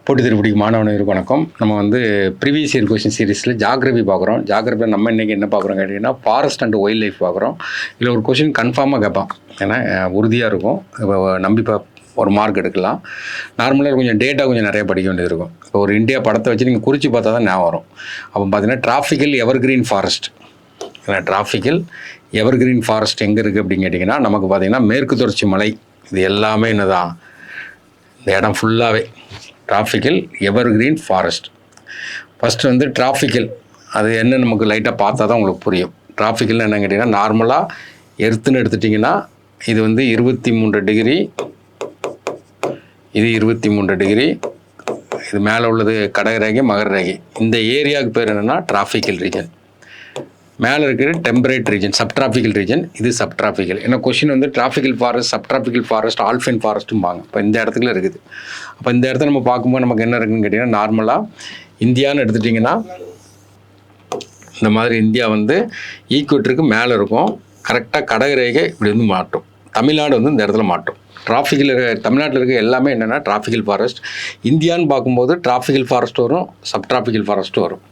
போட்டி திருப்படிக்கு மாணவர்களுக்கு வணக்கம். நம்ம ப்ரீவியஸ் இயர் கொஸ்டின் சீரிஸில் ஜாகிரபி பார்க்குறோம். ஜாகிரபியில் நம்ம இன்றைக்கி என்ன பார்க்குறோம் கேட்டிங்கன்னா, ஃபாரஸ்ட் அண்ட் வைல்ட் லைஃப் பார்க்குறோம். இதில் ஒரு கொஸ்டின் கன்ஃபார்மாக கேட்பான், ஏன்னா உறுதியாக இருக்கும், நம்பி ஒரு மார்க் எடுக்கலாம். நார்மலாக கொஞ்சம் டேட்டா கொஞ்சம் நிறைய படிக்க வேண்டியது இருக்கும். இப்போ ஒரு இந்தியா படத்தை வச்சு நீங்கள் குறித்து பார்த்தா தான் ஞாபகம் வரும். அப்போ பார்த்தீங்கன்னா டிராஃபிக்கல் எவர்கிரீன் ஃபாரஸ்ட், ஏன்னா டிராஃபிக்கல் எவர்கிரீன் ஃபாரஸ்ட் எங்கே இருக்குது அப்படின்னு கேட்டிங்கன்னா, நமக்கு பார்த்திங்கன்னா மேற்கு தொடர்ச்சி மலை, இது எல்லாமே என்னதான் இந்த இடம் ஃபுல்லாகவே tropical evergreen forest. First tropical அது என்ன நமக்கு லைட்டாக பார்த்தா தான் உங்களுக்கு புரியும். டிராஃபிக்கல்னு என்ன கேட்டிங்கன்னா, நார்மலாக எர்த்துன்னு எடுத்துட்டிங்கன்னா இது 23 டிகிரி, இது 23 டிகிரி, இது மேலே உள்ளது கடகரேகை மகரரேகை. இந்த ஏரியாவுக்கு பேர் என்னென்னா டிராஃபிக்கல் ரீஜன். மேலே இருக்கிற டெம்பரேட் ரீஜன் சப்ட்ராஃபிக்கல் ரீஜன், இது சப்ட்ராஃபிக்கல். ஏன்னா question tropical forest, subtropical forest, alpine ஃபாரஸ்ட்டும்பாங்க. இப்போ இந்த இடத்துல இருக்குது. அப்போ இந்த இடத்த நம்ம பார்க்கும்போது நமக்கு என்ன இருக்குதுன்னு கேட்டிங்கன்னா, நார்மலாக இந்தியான்னு எடுத்துட்டிங்கன்னா இந்த மாதிரி இந்தியா ஈக்குவேட்டருக்கு மேலே இருக்கும். கரெக்டாக கடகரேகை இப்படி மாட்டும். தமிழ்நாடு இந்த இடத்துல மாட்டும். டிராஃபிக்கில் தமிழ்நாட்டில் இருக்க எல்லாமே என்னென்னா டிராஃபிக்கல் ஃபாரஸ்ட். இந்தியான்னு பார்க்கும்போது டிராஃபிக்கல் ஃபாரஸ்ட் வரும், சப்ட்ராஃபிக்கல் ஃபாரஸ்ட்டும் வரும்.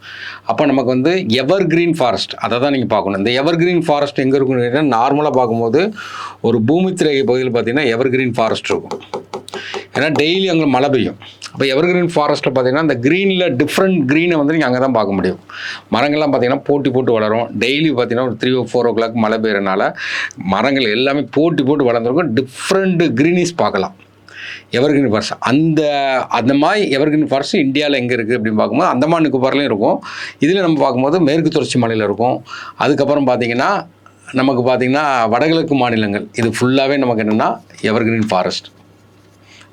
அப்போ நமக்கு எவர் கிரீன் ஃபாரஸ்ட் அதை தான் நீங்கள் பார்க்கணும். இந்த எவர் கிரீன் ஃபாரஸ்ட் எங்கே இருக்குன்னு கேட்டிங்கன்னா, நார்மலாக பார்க்கும்போது ஒரு பூமித்திரை பகுதியில் பார்த்திங்கன்னா எவர் கிரீன் ஃபாரஸ்ட் இருக்கும். ஏன்னா டெய்லி அங்கே மழை பெய்யும். அப்போ எவர் கிரீன் ஃபாரஸ்ட்டில் பார்த்திங்கன்னா இந்த க்ரீனில் டிஃப்ரெண்ட் க்ரீனை நீங்கள் அங்கே தான் பார்க்க முடியும். மரங்கள்லாம் பார்த்திங்கன்னா போட்டி போட்டு வளரும். டெய்லி பார்த்திங்கன்னா ஒரு 3 or 4 o'clock மழை பெய்யறனால மரங்கள் எல்லாமே போட்டி போட்டு வளர்ந்துருக்கும். டிஃப்ரெண்ட் க்ரீனிஸ் பார்க்கலாம் எவர்கிரீன் ஃபாரஸ்ட். அந்த மாதிரி எவர்கிரீன் ஃபாரஸ்ட் இந்தியாவில் எங்கே இருக்குது அப்படின்னு பார்க்கும்போது அந்தமான் நிக்கோபார்லையும் இருக்கும். இதில் நம்ம பார்க்கும்போது மேற்கு தொடர்ச்சி மலையில் இருக்கும். அதுக்கப்புறம் பார்த்திங்கன்னா நமக்கு பார்த்திங்கன்னா வடகிழக்கு மாநிலங்கள், இது ஃபுல்லாகவே நமக்கு என்னென்னா எவர்கிரீன் ஃபாரஸ்ட்,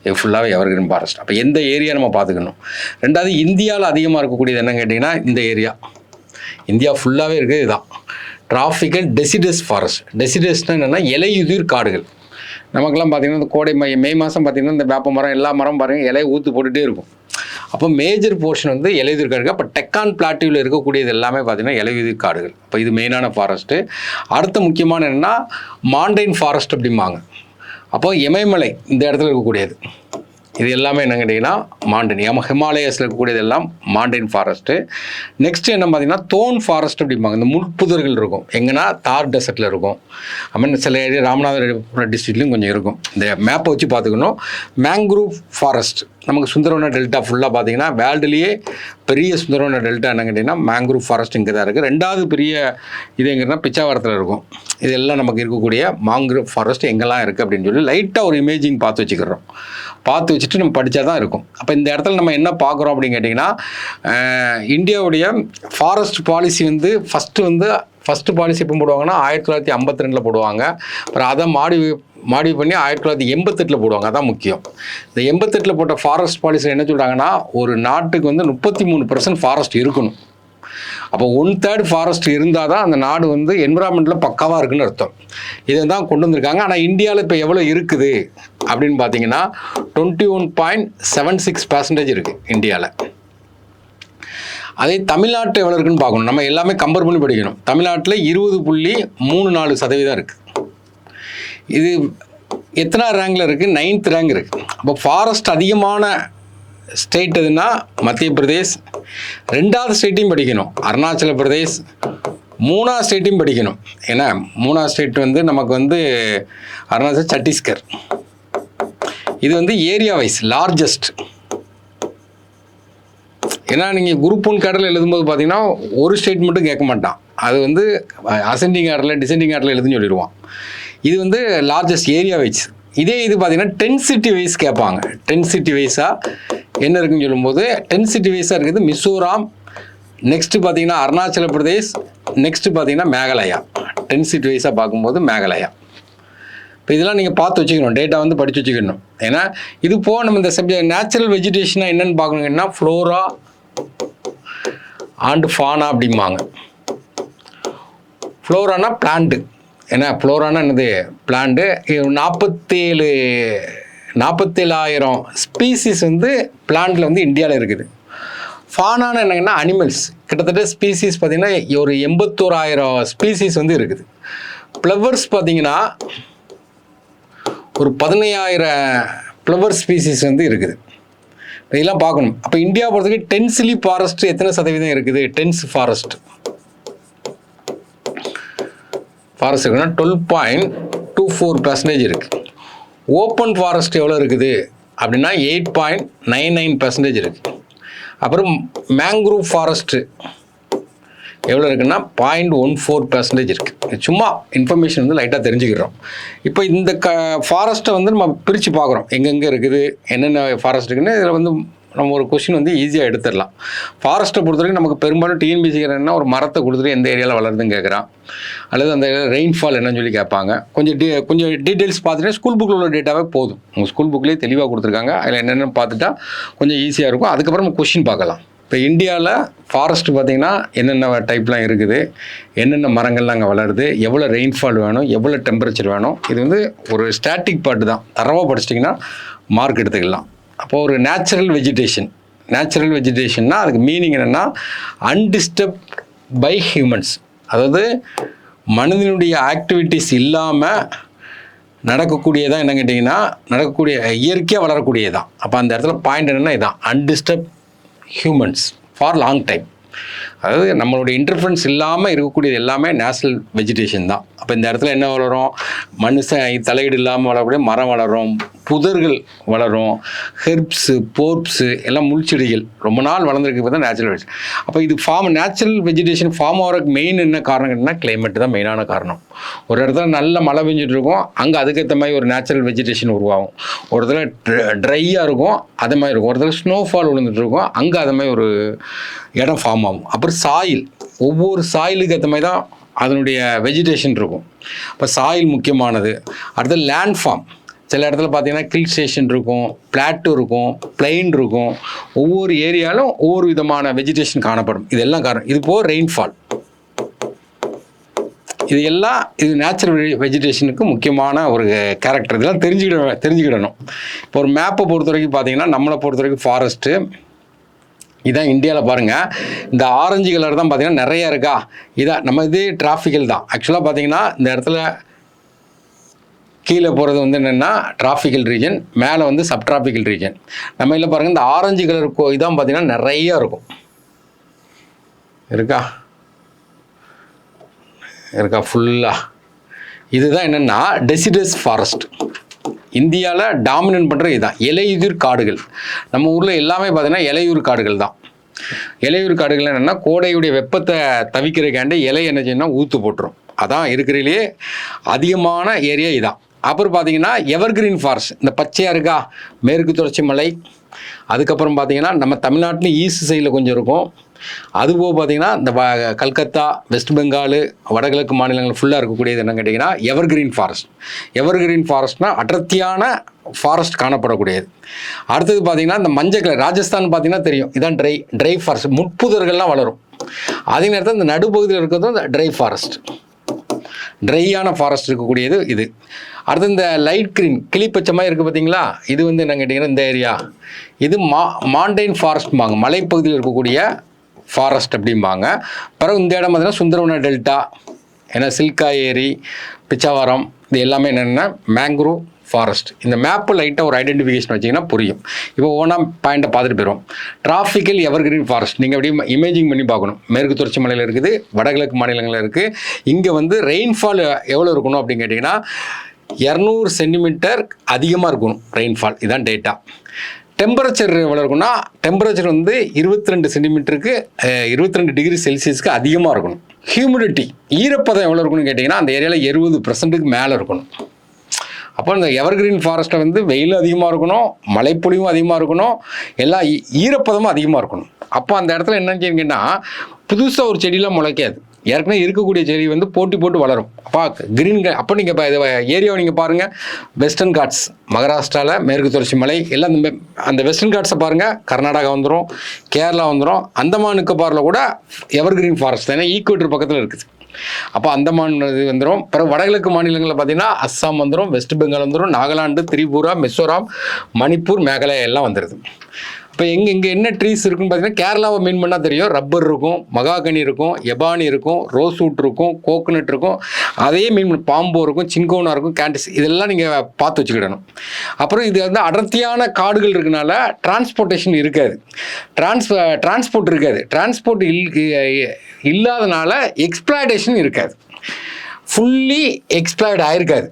இது ஃபுல்லாகவே எவர்கிரீன் ஃபாரஸ்ட். அப்போ எந்த ஏரியா நம்ம பார்த்துக்கணும். ரெண்டாவது இந்தியாவில் அதிகமாக இருக்கக்கூடியது என்னன்னு கேட்டிங்கன்னா, இந்த ஏரியா இந்தியா ஃபுல்லாகவே இருக்குது. இதுதான் டிராஃபிக்கல் டெசிடஸ் ஃபாரஸ்ட். டெசிடஸ்னால் என்னென்னா இலையுதிர் காடுகள். நமக்கெல்லாம் பார்த்திங்கன்னா இந்த கோடை மே மாதம் பார்த்திங்கன்னா இந்த வேப்ப மரம் எல்லா மரம் பாருங்கள் இலையை ஊற்று போட்டுகிட்டே இருக்கும். அப்போ மேஜர் போர்ஷன் இலையுதிர் காடுகள். அப்போ டெக்கான் பிளாட்டியூவில் இருக்கக்கூடியது எல்லாமே பார்த்திங்கன்னா இலையுதிர் காடுகள். அப்போ இது மெயினான ஃபாரஸ்ட்டு. அடுத்த முக்கியமான என்னென்னா மாண்டைன் ஃபாரஸ்ட் அப்படிம்பாங்க. அப்போ இமயமலை இந்த இடத்துல இருக்கக்கூடியது இது எல்லாமே என்ன கேட்டிங்கன்னா மாண்டைன், ஹிமாலயஸில் இருக்கக்கூடியது எல்லாம் மாண்டைன் ஃபாரஸ்ட்டு. நெக்ஸ்ட்டு என்ன பார்த்திங்கன்னா தோன் ஃபாரஸ்ட் அப்படிம்பாங்க. இந்த முட்புதர்கள் இருக்கும் எங்கன்னா தார் டெசர்ட்டில் இருக்கும். சில ஏரியா ராமநாதபுரம் டிஸ்ட்ரிக்ட்லையும் கொஞ்சம் இருக்கும். இந்த மேப்பை வச்சு பார்த்துக்கணும். மேங்க்ரூவ் ஃபாரஸ்ட் நமக்கு சுந்தரவன டெல்டா ஃபுல்லாக பார்த்திங்கன்னா வேர்ல்டுலேயே பெரிய சுந்தரவன டெல்டா என்ன கேட்டிங்கன்னா மேங்க்ரூவ் ஃபாரஸ்ட் இங்கே தான் இருக்குது. ரெண்டாவது பெரிய இது எங்கன்னா பிச்சாவரத்தில் இருக்கும். இதெல்லாம் நமக்கு இருக்கக்கூடிய மேங்க்ரூவ் ஃபாரஸ்ட் எங்கெல்லாம் இருக்குது அப்படின்னு சொல்லி லைட்டாக ஒரு இமேஜிங் பார்த்து வச்சுக்கிறோம். பார்த்து வச்சுட்டு நம்ம படித்தா தான் இருக்கும். அப்போ இந்த இடத்துல நம்ம என்ன பார்க்குறோம் அப்படின்னு கேட்டிங்கன்னா, இந்தியாவுடைய ஃபாரஸ்ட் பாலிசி ஃபஸ்ட்டு பாலிசி எப்போ போடுவாங்கன்னா 1952 போடுவாங்க. அப்புறம் அதை மாடிஃபை பண்ணி 1988 போடுவாங்க. அதான் முக்கியம். இந்த 88 போட்ட ஃபாரஸ்ட் பாலிசியில் என்ன சொல்கிறாங்கன்னா, ஒரு நாட்டுக்கு 33% ஃபாரஸ்ட் இருக்கணும். அப்போ 1/3 ஃபாரஸ்ட் இருந்தால் தான் அந்த நாடு என்விரான்மெண்ட்டில் பக்காவாக இருக்குன்னு அர்த்தம். இதை தான் கொண்டு வந்திருக்காங்க. ஆனால் இந்தியாவில் இப்போ எவ்வளோ இருக்குது அப்படின்னு பார்த்தீங்கன்னா 21.76% இருக்குது இந்தியாவில். அதே தமிழ்நாட்டில் எவ்வளோ இருக்குன்னு பார்க்கணும். நம்ம எல்லாமே கம்பேர் பண்ணி படிக்கணும். தமிழ்நாட்டில் 20.34% இருக்குது. இது எத்தனாவது ரேங்கில் இருக்குது? 9th ரேங்க் இருக்குது. அப்போ ஃபாரஸ்ட் அதிகமான ஸ்டேட் எதுனா மத்திய பிரதேஷ். 2வது ஸ்டேட்டையும் படிக்கணும் அருணாச்சல பிரதேஷ். 3வது ஸ்டேட்டையும் படிக்கணும். ஏன்னா 3வது ஸ்டேட் நமக்கு அருணாச்சல் சத்தீஸ்கர். இது ஏரியா வைஸ் லார்ஜஸ்ட். ஏன்னா நீங்கள் குரூப் 1 கேடரில் எழுதும்போது பார்த்தீங்கன்னா ஒரு ஸ்டேட் மட்டும் கேட்க மாட்டான். அது அசெண்டிங் ஆர்டரில் டிசெண்டிங் ஆர்டரில் எழுதுன்னு சொல்லிடுவான். இது லார்ஜஸ்ட் ஏரியா வைஸ். இதே இது பார்த்தீங்கன்னா டென்சிட்டி வைஸ் கேட்பாங்க. டென்சிட்டி வைஸாக என்ன இருக்குன்னு சொல்லும்போது டென்சிட்டி வைஸாக இருக்குது மிசோராம், நெக்ஸ்ட்டு பார்த்தீங்கன்னா அருணாச்சல பிரதேஷ், நெக்ஸ்ட்டு பார்த்தீங்கன்னா மேகாலயா. டென்சிட்டி வைஸாக பார்க்கும்போது மேகாலயா. இப்போ இதெல்லாம் நீங்கள் பார்த்து வச்சுக்கணும், டேட்டா படித்து வச்சுக்கணும். ஏன்னா இது போக நம்ம இந்த சப்ஜெக்ட் நேச்சுரல் வெஜிடேஷனாக என்னென்னு பார்க்கணுங்கன்னா ஃப்ளோரா அண்ட் ஃபானா அப்படிம்பாங்க. ஃப்ளோரானா பிளான்ட்டு. ஏன்னா ஃப்ளோரானா என்னது பிளான்ட்டு. 47,000 ஸ்பீசிஸ் பிளான்ட்டில் இந்தியாவில் இருக்குது. ஃபானான்னு என்னங்கன்னா அனிமல்ஸ். கிட்டத்தட்ட ஸ்பீசிஸ் பார்த்திங்கன்னா ஒரு 81,000 ஸ்பீசிஸ் இருக்குது. ஃப்ளவர்ஸ் பார்த்திங்கன்னா ஒரு 15,000 ஃப்ளவர் ஸ்பீசிஸ் இருக்குது. இதெல்லாம் பார்க்கணும். அப்போ இந்தியா பொறுத்தவரைக்கும் டென்சிலி ஃபாரஸ்ட் எத்தனை சதவீதம் இருக்குது? டென்ஸ் ஃபாரஸ்ட் இருக்குன்னா 12.24% இருக்குது. ஓப்பன் ஃபாரஸ்ட் எவ்வளோ இருக்குது அப்படின்னா 8.99% இருக்குது. அப்புறம் மேங்க்ரூவ் ஃபாரஸ்ட்டு எவ்வளோ இருக்குன்னா 0.14% இருக்குது. சும்மா இன்ஃபர்மேஷன் வந்து லைட்டாக தெரிஞ்சுக்கிறோம். இப்போ இந்த ஃபாரஸ்ட்டை வந்து நம்ம பிரித்து பார்க்குறோம், எங்கெங்கே இருக்குது, என்னென்ன ஃபாரஸ்ட் இருக்குன்னு. இதில் வந்து நம்ம ஒரு கொஸ்டின் வந்து ஈஸியாக எடுத்துடலாம். ஃபாரஸ்ட்டை பொறுத்த வரைக்கும் நமக்கு பெரும்பாலும் டிஎன்பிசி என்ன ஒரு மரத்தை கொடுத்துட்டு எந்த ஏரியாவில் வளருதுன்னு கேட்குறான், அல்லது அந்த ரெயின்ஃபால் என்னன்னு சொல்லி கேட்பாங்க. கொஞ்சம் டீட்டெயில்ஸ் பார்த்துட்டு ஸ்கூல் புக்கில் உள்ள டேட்டாவே போதும். உங்கள் ஸ்கூல் புக்லேயே தெளிவாக கொடுத்துருக்காங்க. அதில் என்னென்னு பார்த்துட்டா கொஞ்சம் ஈஸியாக இருக்கும். அதுக்கப்புறம் நம்ம கொஸ்டின் பார்க்கலாம். இப்போ இந்தியாவில் ஃபாரஸ்ட் பார்த்திங்கன்னா என்னென்ன டைப்லாம் இருக்குது, என்னென்ன மரங்கள்லாம் அங்கே வளருது, எவ்வளோ ரெயின்ஃபால் வேணும், எவ்வளோ டெம்பரேச்சர் வேணும். இது வந்து ஒரு ஸ்டாட்டிக் பார்ட்டு தான். தரவாக படிச்சிட்டிங்கன்னா மார்க் எடுத்துக்கலாம். அப்போது ஒரு நேச்சுரல் வெஜிடேஷன்னா அதுக்கு மீனிங் என்னென்னா அன்டிஸ்டர்ப் பை ஹியூமன்ஸ், அதாவது மனிதனுடைய ஆக்டிவிட்டீஸ் இல்லாமல் நடக்கக்கூடியதான். என்ன கேட்டிங்கன்னா நடக்கக்கூடிய இயற்கையாக வளரக்கூடியதான். அப்போ அந்த இடத்துல பாயிண்ட் என்னென்னா இதான், undisturbed humans for long time. அதாவது நம்மளுடைய இன்டர்ஃபரன்ஸ் இல்லாமல் இருக்கக்கூடியது எல்லாமே நேச்சுரல் வெஜிடேஷன் தான். அப்போ இந்த இடத்துல என்ன வளரும்? மனுஷன் தலையீடு இல்லாமல் வளரக்கூடிய மரம் வளரும், புதர்கள் வளரும், ஹெர்ப்ஸு, போர்ப்ஸு எல்லாம் முள்செடிகள் ரொம்ப நாள் வளர்ந்துருக்கு. இப்போ தான் நேச்சுரல் வெஜிடேஷன். அப்போ இது நேச்சுரல் வெஜிடேஷன் ஃபார்ம் ஆகிறதுக்கு மெயின் என்ன காரணம் கேட்டிங்கன்னா கிளைமேட் தான் மெயினான காரணம். ஒரு இடத்துல நல்ல மழை பெஞ்சிட்டு இருக்கும், அங்கே அதுக்கேற்ற மாதிரி ஒரு நேச்சுரல் வெஜிடேஷன் உருவாகும். ஒரு இடத்துல ட்ரையாக இருக்கும், அது மாதிரி இருக்கும். ஒரு இடத்துல ஸ்னோஃபால் விழுந்துட்டு இருக்கும், அங்கே அது மாதிரி ஒரு இடம் ஃபார்ம் ஆகும். அப்புறம் சாயில், ஒவ்வொரு சாயிலுக்கு ஏற்ற மாதிரி தான் அதனுடைய வெஜிடேஷன் இருக்கும். இப்போ சாயில் முக்கியமானது. அடுத்து லேண்ட் ஃபார்ம். சில இடத்துல பார்த்தீங்கன்னா கில் ஸ்டேஷன் இருக்கும், பிளாட்டு இருக்கும், பிளெயின் இருக்கும். ஒவ்வொரு ஏரியாலும் ஒவ்வொரு விதமான வெஜிடேஷன் காணப்படும். இதெல்லாம் காரணம். இது போக ரெயின்ஃபால், இது எல்லாம் இது நேச்சுரல் வெஜிடேஷனுக்கு முக்கியமான ஒரு கேரக்டர். இதெல்லாம் தெரிஞ்சுக்கிடணும். இப்போ ஒரு மேப்பை பொறுத்த வரைக்கும் பார்த்தீங்கன்னா நம்மளை பொறுத்த வரைக்கும் ஃபாரஸ்ட்டு இதான் இந்தியாவில் பாருங்கள். இந்த ஆரஞ்சு கலர் தான் பார்த்தீங்கன்னா நிறையா இருக்கா, இதான் நம்ம இது டிராஃபிக்கல் தான். ஆக்சுவலாக பார்த்தீங்கன்னா இந்த இடத்துல கீழே போகிறது வந்து என்னென்னா டிராஃபிக்கல் ரீஜன், மேலே வந்து சப்ட்ராபிக்கல் ரீஜன். நம்ம இதில் பாருங்கள் இந்த ஆரஞ்சு கலர் இதான் பார்த்தீங்கன்னா நிறையா இருக்கும். இருக்கா ஃபுல்லாக. இதுதான் என்னென்னா டெசிடஸ் ஃபாரஸ்ட். இந்தியாவில் டாமினன்ட் பண்ணுற இதுதான் இலையுதிர் காடுகள். நம்ம ஊரில் எல்லாமே பார்த்தீங்கன்னா இலையுதிர் காடுகள் தான். இலையுதிர் காடுகள் என்னென்னா கோடையுடைய வெப்பத்தை தவிக்கிறக்காண்டி இலை என்ன செய்யணும்னா ஊற்று போட்டுரும். அதான் இருக்கிறதுலேயே அதிகமான ஏரியா இதான். அப்புறம் பார்த்தீங்கன்னா எவர்கிரீன் ஃபாரஸ்ட், இந்த பச்சையாக இருக்கா மேற்கு தொடர்ச்சி மலை. அதுக்கப்புறம் பார்த்தீங்கன்னா நம்ம தமிழ்நாட்டில் ஈஸ்ட் சைடில் கொஞ்சம் இருக்கும். அதுபோக பார்த்தீங்கன்னா இந்த கல்கத்தா, வெஸ்ட் பெங்கால், வடகிழக்கு மாநிலங்கள் ஃபுல்லாக இருக்கக்கூடியது என்ன கேட்டிங்கன்னா எவர்கிரீன் ஃபாரஸ்ட். எவர்கிரீன் ஃபாரஸ்ட்னால் அடர்த்தியான ஃபாரஸ்ட் காணப்படக்கூடியது. அடுத்தது பார்த்தீங்கன்னா இந்த மஞ்சள் கலர் ராஜஸ்தான் பார்த்தீங்கன்னா தெரியும், இதான் ட்ரை ஃபாரஸ்ட். முட்புதர்கள்லாம் வளரும். அதே நேரத்தில் இந்த நடுப்பகுதியில் இருக்கிறதும் இந்த ட்ரை ஃபாரஸ்ட், ட்ரையான ஃபாரஸ்ட் இருக்கக்கூடியது இது. அடுத்து இந்த லைட் க்ரீன் கிளிப்பச்சை மாதிரி இருக்குது பார்த்தீங்களா, இது வந்து என்ன கேட்டிங்கன்னா இந்த ஏரியா இது மாண்டைன் ஃபாரஸ்ட்பாங்க, மலைப்பகுதியில் இருக்கக்கூடிய ஃபாரஸ்ட் அப்படிம்பாங்க. பிறகு இந்த இடம் பார்த்தீங்கன்னா சுந்தரவன டெல்டா, ஏன்னா சில்கா ஏரி, பிச்சாவரம், இது எல்லாமே என்னென்னா மேங்க்ரூவ் ஃபாரஸ்ட். இந்த மேப்பு லைட்டாக ஒரு ஐடென்டிஃபிகேஷன் வச்சிங்கன்னா புரியும். இப்போ ஒவ்வொன்றா பாயிண்ட்டை பார்த்துட்டு போயிடும். டிராஃபிக்கல் எவர்கிரீன் ஃபாரஸ்ட் நீங்கள் அப்படியே இமேஜிங் பண்ணி பார்க்கணும். மேற்கு தொடர்ச்சி மலையில் இருக்குது, வடகிழக்கு மாநிலங்களில் இருக்குது. இங்கே வந்து ரெயின்ஃபால் எவ்வளோ இருக்கணும் அப்படின்னு கேட்டிங்கன்னா 200 சென்டிமீட்டர் அதிகமாக இருக்கணும் ரெயின்ஃபால். இதுதான் டேட்டா. டெம்பரேச்சர் எவ்வளோ இருக்குன்னா டெம்பரேச்சர் வந்து 22 சென்டிமீட்டருக்கு 22 டிகிரி செல்சியஸ்க்கு அதிகமாக இருக்கணும். ஹியூமிடிட்டி ஈரப்பதம் எவ்வளோ இருக்குன்னு கேட்டிங்கன்னா அந்த ஏரியாவில் 70% மேலே இருக்கணும். அப்போ இந்த எவர்கிரீன் ஃபாரஸ்ட்டில் வந்து வெயில் அதிகமாக இருக்கணும், மழைப்பொழிவும் அதிகமாக இருக்கணும், எல்லா ஈரப்பதமும் அதிகமாக இருக்கணும். அப்போ அந்த இடத்துல என்ன செய்யுங்கன்னா புதுசாக ஒரு செடியெலாம் முளைக்காது. ஏற்கனவே இருக்கக்கூடிய செடி வந்து போட்டு வளரும். அப்போ கிரீன் அப்போ நீங்கள் இப்போ இது ஏரியாவை நீங்கள் பாருங்கள், வெஸ்டர்ன் காட்ஸ் மகாராஷ்டிராவில் மேற்கு தொடர்ச்சி மலை எல்லாம் அந்த வெஸ்டர்ன் காட்ஸை பாருங்கள், கர்நாடகா வந்துடும், கேரளா வந்துடும், அந்தமான் நிக்கோபாரில் கூட எவர்கிரீன் ஃபாரஸ்ட் ஏன்னா ஈக்குவேட்டர் பக்கத்தில் இருக்குது. அப்போ அந்தமான் இது வந்துடும். பிறகு வடகிழக்கு மாநிலங்களில் பார்த்தீங்கன்னா அஸ்ஸாம் வந்துடும், வெஸ்ட் பெங்கால் வந்துடும், நாகாலாந்து, திரிபுரா, மிசோராம், மணிப்பூர், மேகாலயா எல்லாம் வந்துடுது. இப்போ இங்கே என்ன ட்ரீஸ் இருக்குன்னு பார்த்தீங்கன்னா கேரளாவை மீன் பண்ணால் தெரியும். ரப்பர் இருக்கும், மகாகனி இருக்கும், எபானி இருக்கும், ரோஸ்வுட் இருக்கும், கோகோனட் இருக்கும், அதே மீன் பாம்போ இருக்கும், சின்கோனா இருக்கும், கேண்டிஸ், இதெல்லாம் நீங்கள் பார்த்து வச்சுக்கிடணும். அப்புறம் இது வந்து அடர்த்தியான காடுகள் இருக்கனால டிரான்ஸ்போர்ட்டேஷன் இருக்காது, டிரான்ஸ்போர்ட் இருக்காது. டிரான்ஸ்போர்ட் இல்லாதனால எக்ஸ்ப்ளாய்டேஷன் இருக்காது, ஃபுல்லி எக்ஸ்ப்ளாய்ட் ஆயிருக்காது.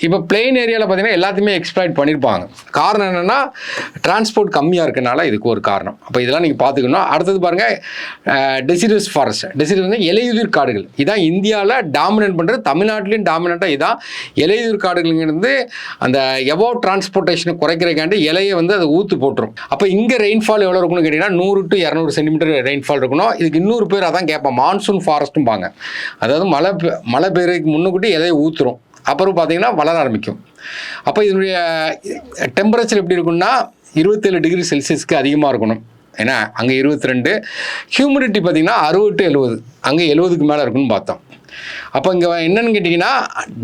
இப்போ பிளெயின் ஏரியாவில் பார்த்தீங்கன்னா எல்லாத்தையுமே எக்ஸ்ப்ளாய்ட் பண்ணியிருப்பாங்க. காரணம் என்னென்னா டிரான்ஸ்போர்ட் கம்மியாக இருக்கனால இதுக்கு ஒரு காரணம். அப்போ இதெல்லாம் நீங்கள் பார்த்துக்கணும். அடுத்தது பாருங்கள், டெசிடஸ் ஃபாரஸ்ட். டெசிடஸ் வந்து இலையுதிர் காடுகள். இதான் இந்தியாவில் டாமினேட் பண்ணுறது, தமிழ்நாட்டிலையும் டாமினேட்டாக இதான். இலையுதிர் காடுகள்ங்கிறது அந்த எபோவ் டிரான்ஸ்போர்ட்டேஷனை குறைக்கிறக்காண்டி இலையை வந்து அதை ஊற்று போட்டுரும். அப்போ இங்கே ரெயின்ஃபால் எவ்வளோ இருக்குன்னு கேட்டிங்கன்னா 100 to 200 சென்டிமீட்டர் ரெயின்ஃபால் இருக்கணும். இதுக்கு இன்னொரு பேர் அதான் கேட்பேன், மான்சூன் ஃபாரஸ்ட்டும்பாங்க. அதாவது மழை பெய்யறதுக்கு முன்னுக்கூட்டி இலையை ஊற்றுரும், அப்புறம் பார்த்தீங்கன்னா வளர ஆரம்பிக்கும். அப்போ இதனுடைய டெம்பரேச்சர் எப்படி இருக்குன்னா 27 டிகிரி செல்சியஸ்க்கு அதிகமாக இருக்கணும். ஏன்னா அங்கே 22. ஹியூமிடிட்டி பார்த்தீங்கன்னா 60 to 70, அங்கே 70க்கு மேலே இருக்குன்னு பார்த்தோம். அப்போ இங்கே என்னென்னு கேட்டிங்கன்னா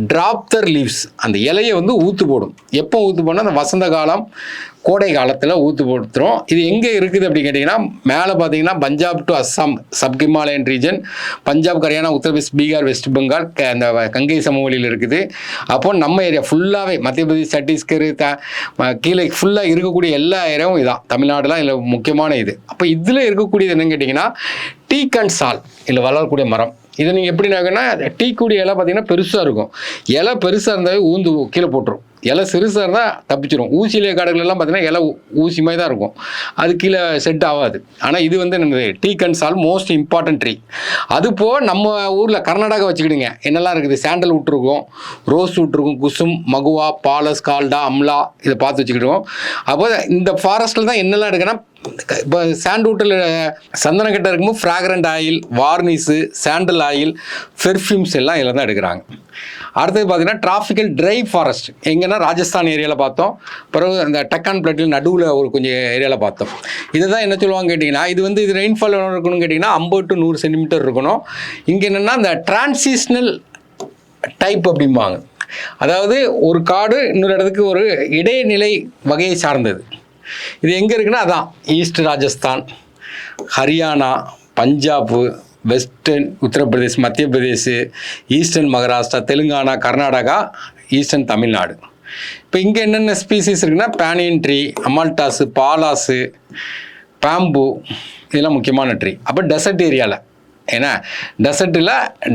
ட்ராப் தர் லீவ்ஸ், அந்த இலையை வந்து ஊற்று போடும். எப்போ ஊற்று போடணும்? அந்த வசந்த காலம், கோடை காலத்தில் ஊற்று போட்டுரும். இது எங்கே இருக்குது அப்படின்னு கேட்டிங்கன்னா மேலே பார்த்தீங்கன்னா Punjab to Assam sub Himalayan region, Punjab, Haryana, Uttar Pradesh, Bihar, west Bengal, அந்த கங்கை சமவெளியில் இருக்குது. அப்போ நம்ம ஏரியா ஃபுல்லாகவே மத்திய பிரதேஷ், சத்தீஸ்கர், கீழே ஃபுல்லாக இருக்கக்கூடிய எல்லா ஏரியாவும் இதான். தமிழ்நாடுலாம் இதில் முக்கியமான இது. அப்போ இதில் இருக்கக்கூடியது என்னன்னு கேட்டிங்கன்னா டீக் அண்ட் சால், இதில் வளரக்கூடிய மரம். இதை நீங்கள் எப்படி நாங்கன்னா டீ கூடி இலை பார்த்தீங்கன்னா பெருசாக இருக்கும். இலை பெருசாக இருந்தாவே ஊந்து கீழே போட்டுரும். இலை சிறுசாக இருந்தால் தப்பிச்சிடும். ஊசியிலே காடுகளெல்லாம் பார்த்தீங்கன்னா இலை ஊசி மாதிரி தான் இருக்கும், அது கீழே செட் ஆகாது. ஆனால் இது வந்து என்னது டீக் அண்ட் சால் மோஸ்ட் இம்பார்ட்டன்ட் ட்ரீ. அதுபோல் நம்ம ஊரில் கர்நாடகா வச்சுக்கிடுங்க, என்னெல்லாம் இருக்குது, சாண்டல் வுட் இருக்கும், ரோஸ் வுட் இருக்கும், குசும், மகுவா, பாலஸ், கால்டா, அம்லா, இதை பார்த்து வச்சுக்கிடுவோம். அப்போ இந்த ஃபாரஸ்ட்டில் தான் என்னெல்லாம் இருக்குன்னா இப்போ சாண்ட்வுட்டில் சந்தனக்கட்டை இருக்கும்போது fragrant oil, varnish, sandal oil, perfumes எல்லாம் இதில் தான் எடுக்கிறாங்க. அடுத்தது பார்த்தீங்கன்னா டிராபிக்கல் ட்ரை ஃபாரஸ்ட். எங்கன்னா ராஜஸ்தான் ஏரியாவில் பார்த்தோம், பிறகு அந்த டக்கான் பிளேட்டில் நடுவில் ஒரு கொஞ்சம் ஏரியாவில் பார்த்தோம். இதை தான் என்ன சொல்லுவாங்க கேட்டிங்கன்னா இது வந்து இது ரெயின்ஃபால் எவ்வளோ இருக்கணும்னு கேட்டிங்கன்னா 50 to 100 சென்டிமீட்டர் இருக்கணும். இங்கே என்னென்னா இந்த டிரான்சிஷனல் டைப் அப்படிம்பாங்க. அதாவது ஒரு காடு இன்னொரு இடத்துக்கு ஒரு இடைநிலை வகையை சார்ந்தது. இது எங்கே இருக்குன்னா அதான் ஈஸ்ட் ராஜஸ்தான், ஹரியானா, பஞ்சாபு, வெஸ்டர்ன் உத்தரப்பிரதேஷ், மத்திய பிரதேஷ், ஈஸ்டர்ன் மகாராஷ்டிரா, தெலுங்கானா, கர்நாடகா, ஈஸ்டர்ன் தமிழ்நாடு. இப்போ இங்கே என்னென்ன ஸ்பீசிஸ் இருக்குன்னா பேனியன் ட்ரீ, அமால்டாஸு, பாலாஸு, பேம்பு, இதெல்லாம் முக்கியமான ட்ரீ. அப்போ டெசர்ட் ஏரியாவில் ஏன்னா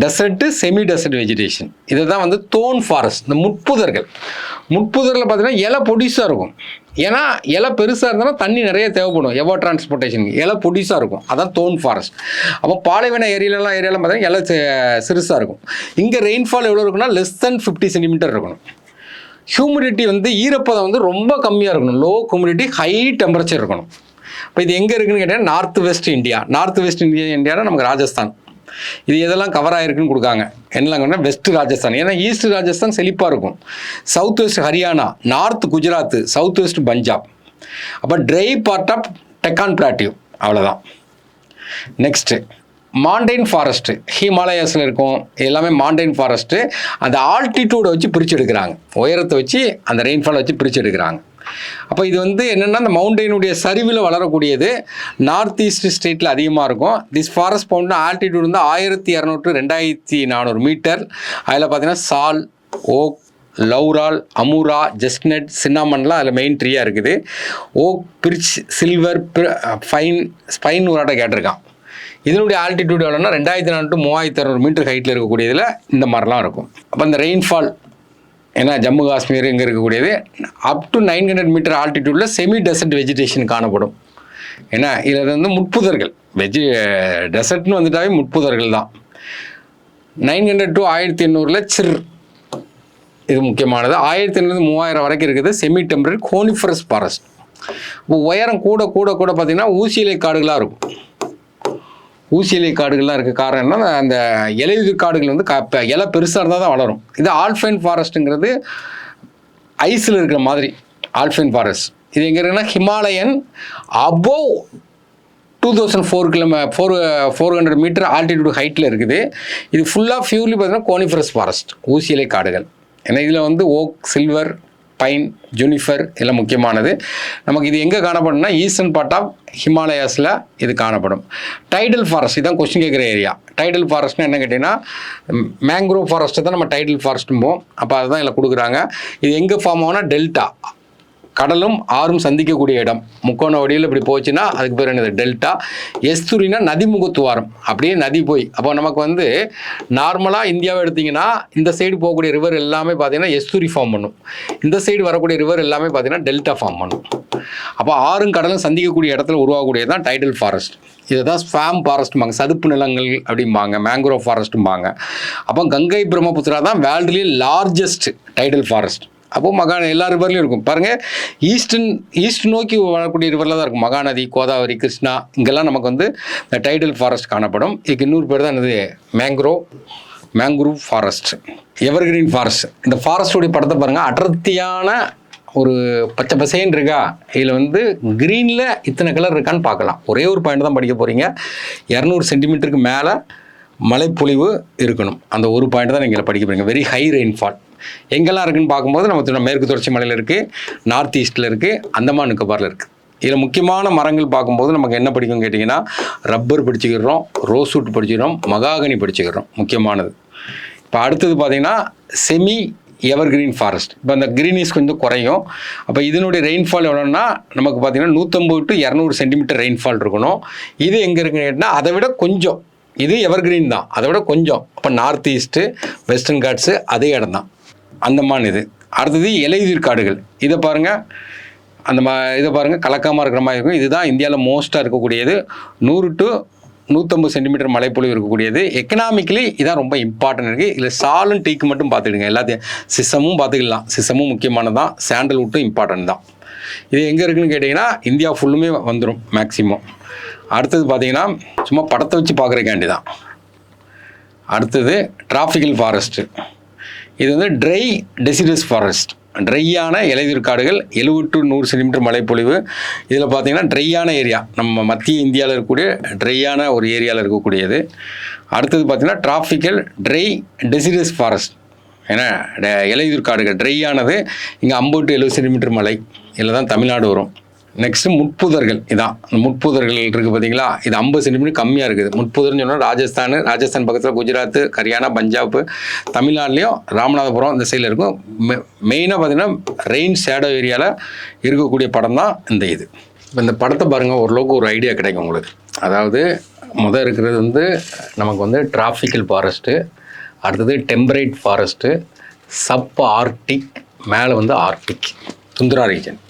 டெசர்ட்டு செமி டெசர்ட் வெஜிடேஷன், இதை தான் வந்து தோன் ஃபாரஸ்ட். இந்த முட்புதரில் பார்த்தீங்கன்னா இலை பொடிசாக இருக்கும். ஏன்னா இலை பெருசாக இருந்தாலும் தண்ணி நிறைய தேவைப்படும் எவோ டிரான்ஸ்போர்ட்டேஷனுக்கு. இலை பொடிசாக இருக்கும், அதான் தோன் ஃபாரஸ்ட். அப்போ பாலைவன ஏரியாலாம் பார்த்தீங்கன்னா இலை சிறுசாக இருக்கும். இங்கே ரெயின்ஃபால் எவ்வளோ இருக்குன்னா லெஸ் தென் 50 சென்டிமீட்டர் இருக்கணும். ஹியூமிடிட்டி வந்து ஈரப்பதம் வந்து ரொம்ப கம்மியாக இருக்கணும், லோ ஹியூமிடிட்டி, ஹை டெம்பரேச்சர் இருக்கணும். இப்போ இது எங்கே இருக்குன்னு கேட்டால் நார்த் வெஸ்ட் இந்தியாவில் நமக்கு ராஜஸ்தான். இது எதெல்லாம் கவர் ஆகிருக்குன்னு கொடுக்காங்க. என்னெல்லாம் வெஸ்ட் ராஜஸ்தான், ஏன்னா ஈஸ்ட் ராஜஸ்தான் செழிப்பாக இருக்கும். South west Haryana, north Gujarat, south west Punjab. அப்போ dry part of Deccan plateau, அவ்வளோதான். நெக்ஸ்ட்டு மாண்டைன் ஃபாரஸ்ட்டு, ஹிமாலயாஸில் இருக்கும் எல்லாமே மாண்டைன் ஃபாரஸ்ட்டு. அந்த ஆல்டிடியூடை வச்சு பிரித்து எடுக்கிறாங்க, உயரத்தை வச்சு அந்த ரெயின்ஃபாலை வச்சு பிரித்து எடுக்கிறாங்க. அப்போ இது வந்து என்னென்னா அந்த மவுண்டெயினுடைய சரிவில் வளரக்கூடியது. நார்த் ஈஸ்ட் ஸ்டேட்டில் அதிகமாக இருக்கும். திஸ் ஃபாரஸ்ட் பவுண்ட் ஆல்டிடியூட் வந்து 1200 to 2400 மீட்டர். அதில் பார்த்தீங்கன்னா சால், ஓக், லௌரால், அமூரா, ஜெஸ்ட்நட், சின்னாமன்லாம் அதில் மெயின் ட்ரீயாக இருக்குது. ஓக், பிரிச், சில்வர், ஸ்பைன் ஒரு ஆட்டை கேட்டிருக்கான். இதனுடைய ஆல்டிடியூட் எவ்வளோன்னா 2400 to 3600 மீட்டர் ஹைட்டில் இருக்கக்கூடியதில் இந்த மாதிரிலாம் இருக்கும். அப்போ இந்த ரெயின்ஃபால் ஏன்னா ஜம்மு காஷ்மீர் இங்கே இருக்கக்கூடியது அப் டு 900 மீட்டர் ஆல்டிடியூடில் செமி டெசர்ட் வெஜிடேஷன் காணப்படும். ஏன்னா இதில் வந்து முட்புதர்கள், டெசர்ட்னு வந்துட்டாவே முட்புதர்கள் தான். 900 to 1800 சிர், இது முக்கியமானது. 1800 to 3000 வரைக்கும் இருக்குது செமி டெம்பரரி கோனிஃபரஸ் ஃபாரஸ்ட். இப்போ உயரம் கூட கூட கூட பார்த்திங்கன்னா ஊசியிலை காடுகளாக இருக்கும். ஊசியிலை காடுகள்லாம் இருக்க காரணம் என்ன, அந்த இலையுதிர் காடுகள் வந்து இலை பெருசாக இருந்தால் தான் வளரும். இது ஆல்ஃபைன் ஃபாரஸ்ட்டுங்கிறது ஐஸில் இருக்கிற மாதிரி ஆல்ஃபைன் ஃபாரஸ்ட். இது எங்கே இருக்குன்னா ஹிமாலயன் அபோவ் 2400 மீட்டர் ஆல்டிடியூட் ஹைட்டில் இருக்குது. இது ஃபுல்லாக ஃபியூர்லி பார்த்தீங்கன்னா கோனிஃபரஸ் ஃபாரஸ்ட், ஊசியிலை காடுகள். ஏன்னா இதில் வந்து ஓக், சில்வர், பைன், ஜூனிஃபர் இதெல்லாம் முக்கியமானது. நமக்கு இது எங்கே காணப்படும்னா ஈஸ்டர்ன் பார்ட் ஆஃப் ஹிமாலயாஸில் இது காணப்படும். டைடல் ஃபாரஸ்ட் இதான் கொஸ்டின் கேட்குற ஏரியா. டைடல் ஃபாரஸ்ட்னு என்ன கேட்டிங்கன்னா மேங்க்ரோவ் ஃபாரஸ்ட்டை தான் நம்ம டைடல் ஃபாரஸ்ட்டும்போம். அப்போ அதுதான் இதில் கொடுக்குறாங்க. இது எங்கே ஃபார்ம் ஆகும்னா டெல்டா, கடலும் ஆறும் சந்திக்கக்கூடிய இடம். முக்கோண வடிவில் இப்படி போச்சுன்னா அதுக்கு பேர் என்னது டெல்டா. எஸ்துரினா நதிமுகத்துவாரம், அப்படியே நதி போய். அப்போ நமக்கு வந்து நார்மலாக இந்தியாவை எடுத்திங்கன்னா இந்த சைடு போகக்கூடிய ரிவர் எல்லாமே பார்த்தீங்கன்னா எஸ்துரி ஃபார்ம் பண்ணும். இந்த சைடு வரக்கூடிய ரிவர் எல்லாமே பார்த்தீங்கன்னா டெல்டா ஃபார்ம் பண்ணும். அப்போ ஆறும் கடலும் சந்திக்கக்கூடிய இடத்துல உருவாகக்கூடியது தான் டைடல் ஃபாரஸ்ட். இதை தான் ஸ்வாம் ஃபாரஸ்ட்டும்பாங்க, சதுப்பு நிலங்கள் அப்படிம்பாங்க, மேங்க்ரோவ் ஃபாரஸ்ட்டும்பாங்க. அப்போ கங்கை பிரம்மபுத்திரா தான் வேர்ல்டுலேயே லார்ஜஸ்ட் டைடல் ஃபாரஸ்ட். அப்போது எல்லா ரிவர்லையும் இருக்கும் பாருங்கள். ஈஸ்ட் நோக்கி வரக்கூடிய ரிவரில் தான் இருக்கும். மகாநதி, கோதாவரி, கிருஷ்ணா, இங்கெல்லாம் நமக்கு வந்து இந்த டைடல் ஃபாரஸ்ட் காணப்படும். இதுக்கு இன்னொரு பேர் தான் என்னது மேங்க்ரோவ் ஃபாரஸ்ட், எவர்கிரீன் ஃபாரஸ்ட். இந்த ஃபாரஸ்டோடைய படத்தை பாருங்கள், அடர்த்தியான ஒரு பச்சை பசேன்னு இருக்கா. இதில் வந்து க்ரீனில் இத்தனை கலர் இருக்கான்னு பார்க்கலாம். ஒரே ஒரு பாயிண்ட் தான் படிக்க போகிறீங்க. 200 சென்டிமீட்டருக்கு மேலே மழைப்பொழிவு இருக்கணும். அந்த ஒரு பாயிண்ட் தான் நீங்கள் படிக்க போகிறீங்க. வெரி ஹை ரெயின்ஃபால் எங்கெல்லாம் இருக்குதுன்னு பார்க்கும்போது நம்ம மேற்கு தொடர்ச்சி மலையில் இருக்குது, நார்த் ஈஸ்ட்டில் இருக்குது, அந்தமான் நிக்கோபாரில் இருக்குது. இதில் முக்கியமான மரங்கள் பார்க்கும்போது நமக்கு என்ன படிக்கும் கேட்டிங்கன்னா ரப்பர் படிச்சுக்கிறோம், ரோஸ்வுட் படிச்சுக்கிறோம், மகாகனி படிச்சுக்கிறோம், முக்கியமானது. இப்போ அடுத்தது பார்த்திங்கன்னா செமி எவர்கிரீன் ஃபாரஸ்ட். இப்போ அந்த க்ரீனிஸ் கொஞ்சம் குறையும். அப்போ இதனுடைய ரெயின்ஃபால் எவ்வளோன்னா நமக்கு பார்த்திங்கன்னா 150 to 200 சென்டிமீட்டர் ரெயின்ஃபால் இருக்கணும். இது எங்கே இருக்குன்னு கேட்டால் அதை விட கொஞ்சம், இது எவர்கிரீன் தான், அதை விட கொஞ்சம். இப்போ நார்த் ஈஸ்ட்டு, வெஸ்டர்ன் காட்ஸு அதே இடம் தான், அந்தமான் இது. அடுத்தது இலையுதிர் காடுகள். இதை பாருங்கள், இதை பாருங்கள், கலக்கமாக இருக்கிற மாதிரி இருக்கும். இதுதான் இந்தியாவில் மோஸ்ட்டாக இருக்கக்கூடியது. 100 to 150 சென்டிமீட்டர் மழைப்பொழிவு இருக்கக்கூடியது. எக்கனாமிக்கலி இதான் ரொம்ப இம்பார்ட்டன்ட் இருக்குது. இதில் சாலும் டீக்கு மட்டும் பார்த்துக்கிடுங்க. எல்லாத்தையும் சிசமும் பார்த்துக்கலாம். சிசமும் முக்கியமானது தான், சாண்டல்வுட்டும் இம்பார்ட்டன்ட் தான். இது எங்கே இருக்குதுன்னு கேட்டிங்கன்னா இந்தியா ஃபுல்லுமே வந்துடும் மேக்ஸிமம். அடுத்தது பார்த்திங்கன்னா சும்மா படத்தை வச்சு பார்க்குறக்காண்டி தான். அடுத்தது டிராபிக்கல் ஃபாரஸ்ட்டு. இது வந்து ட்ரை டெசிடஸ் ஃபாரஸ்ட், ட்ரையான இலையுதிர் காடுகள், 70 to 100 சென்டிமீட்டர் மழைப்பொழிவு. இதில் பார்த்தீங்கன்னா ட்ரையான ஏரியா, நம்ம மத்திய இந்தியாவில் இருக்கக்கூடிய ட்ரையான ஒரு ஏரியாவில் இருக்கக்கூடியது. அடுத்தது பார்த்திங்கன்னா டிராபிக்கல் ட்ரை டெசிடஸ் ஃபாரஸ்ட். ஏன்னா இலையுதிர் காடுகள் ட்ரையானது இங்கே 50 to 70 சென்டிமீட்டர் மழை. இதில் தான் தமிழ்நாடு வரும். நெக்ஸ்ட்டு முட்புதர்கள். இதான் இந்த முட்புதர்கள் இருக்குது பார்த்தீங்களா, இது 50 சென்டிமீட்டர் கம்மியாக இருக்குது. முட்புதர்னு சொன்னால் ராஜஸ்தான் பக்கத்தில் குஜராத், ஹரியானா, பஞ்சாப், தமிழ்நாடுலேயும் ராமநாதபுரம் இந்த சைடில் இருக்கும். மெயினாக பார்த்திங்கன்னா ரெயின் ஷேடோ ஏரியாவில் இருக்கக்கூடிய படம் தான் இந்த இது. இப்போ இந்த படத்தை பாருங்கள், ஓரளவுக்கு ஒரு ஐடியா கிடைக்கும் உங்களுக்கு. அதாவது இருக்கிறது வந்து நமக்கு வந்து டிராபிக்கல் ஃபாரஸ்ட்டு, அடுத்தது டெம்பரேட் ஃபாரஸ்ட்டு, சப் ஆர்க்டிக், மேலே வந்து ஆர்க்டிக், துந்திரா ரீஜன்.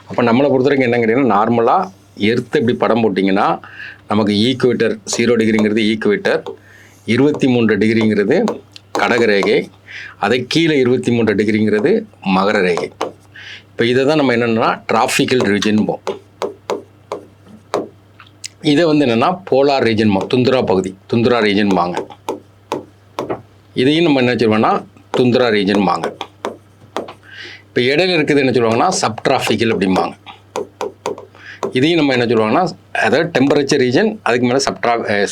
அப்போ நம்மளை பொறுத்த வரைக்கும் என்ன கேட்டிங்கன்னா நார்மலாக எர்த்து இப்படி படம் போட்டிங்கன்னா நமக்கு ஈக்குவேட்டர் 0 டிகிரிங்கிறது ஈக்குவேட்டர், 23 டிகிரிங்கிறது கடகரேகை, அதை கீழே 23 டிகிரிங்கிறது மகர ரேகை. இப்போ இதை தான் நம்ம என்னென்னா டிராபிக்கல் ரீஜன்போம். இதை வந்து என்னென்னா போலார் ரீஜன்போம், துந்திரா பகுதி, துந்திரா ரீஜன்பாங்க. இதையும் நம்ம என்ன சொல்லுவோம்னா துந்திரா ரீஜன்பாங்க. இப்போ இடையில இருக்குது என்ன சொல்லுவாங்கன்னா சப்ட்ராபிக்கல் அப்படிம்பாங்க. இதையும் நம்ம என்ன சொல்லுவாங்கன்னா அதாவது டெம்பரேச்சர் ரீஜன், அதுக்கு மேலே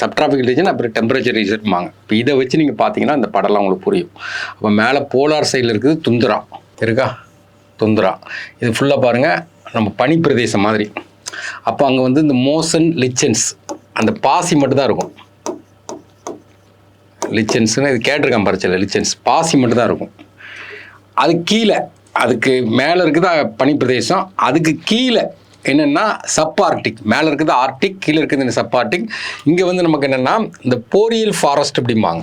சப்ட்ராபிக்கல் ரீஜன், அப்புறம் டெம்பரேச்சர் ரீஜன்பாங்க. இப்போ இதை வச்சு நீங்கள் பார்த்தீங்கன்னா இந்த படம்லாம் உங்களுக்கு புரியும். அப்போ மேலே போலார் சைடில் இருக்குது துந்திரா இருக்கா, துந்திரா இது ஃபுல்லாக பாருங்கள் நம்ம பனி பிரதேசம் மாதிரி. அப்போ அங்கே வந்து இந்த மோசன் லிச்சன்ஸ், அந்த பாசி மட்டும்தான் இருக்கும். லிச்சன்ஸ்னு இது கேட்டிருக்கேன் பரிச்சையில், லிச்சன்ஸ் பாசி மட்டும்தான் இருக்கும். அது கீழே, அதுக்கு மேலே இருக்குது பனி பிரதேசம், அதுக்கு கீழே என்னென்னா சப் ஆர்க்டிக். மேலே இருக்குது ஆர்க்டிக், கீழே இருக்குது இந்த சப் ஆர்க்டிக். இங்கே வந்து நமக்கு என்னென்னா இந்த போரியல் ஃபாரஸ்ட் அப்படிம்பாங்க.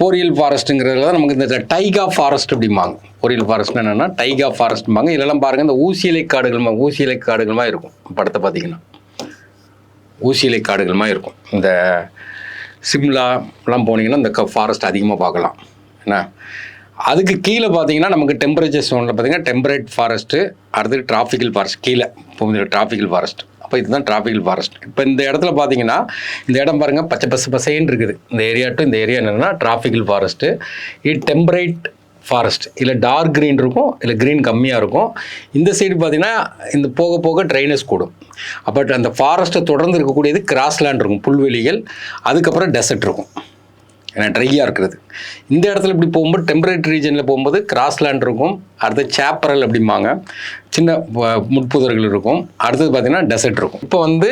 போரியல் ஃபாரஸ்ட்டுங்கிறதுல தான் நமக்கு இந்த டைகா ஃபாரஸ்ட் அப்படிம்பாங்க. போரியல் ஃபாரஸ்ட்னு என்னென்னா டைகா ஃபாரஸ்ட்பாங்க. இதெல்லாம் பாருங்கள் இந்த ஊசியிலை காடுகளுமா இருக்கும். படத்தை பார்த்தீங்கன்னா ஊசியிலை காடுகளுமா இருக்கும். இந்த சிம்லாலாம் போனீங்கன்னா இந்த ஃபாரஸ்ட் அதிகமாக பார்க்கலாம். என்ன அதுக்கு கீழே பார்த்தீங்கன்னா நமக்கு டெம்பரேச்சர் ஜோனில் பார்த்தீங்கன்னா டெம்பரேட் ஃபாரஸ்ட்டு, அடுத்து டிராபிக்கல் ஃபாரஸ்ட் கீழே டிராபிக்கல் ஃபாரஸ்ட். அப்போ இதுதான் டிராபிக்கல் ஃபாரஸ்ட். இப்போ இந்த இடத்துல பார்த்தீங்கன்னா இந்த இடம் பாருங்கள் பச்சை பசேன்னு இருக்குது. இந்த ஏரியா டு இந்த ஏரியா என்னென்னா டிராபிக்கல் ஃபாரஸ்ட்டு. இது டெம்பரேட் ஃபாரஸ்ட். இதில் டார்க் க்ரீன் இருக்கும், இல்லை க்ரீன் கம்மியாக இருக்கும். இந்த சைடு பார்த்தீங்கன்னா இந்த போக போக ட்ரைனஸ் கூடும். அப்போ அந்த ஃபாரஸ்ட்டை தொடர்ந்து இருக்கக்கூடியது கிராஸ்லேண்ட் இருக்கும், புல்வெளிகள், அதுக்கப்புறம் டெசர்ட் இருக்கும். ஏன்னா ட்ரையாக இருக்கிறது. இந்த இடத்துல இப்படி போகும்போது டெம்பரேட் ரீஜனில் போகும்போது கிராஸ்லேண்ட் இருக்கும், அடுத்து சேப்பரல் அப்படிம்பாங்க, சின்ன முட்புதர்கள் இருக்கும், அடுத்தது பார்த்திங்கன்னா டெசர்ட் இருக்கும். இப்போ வந்து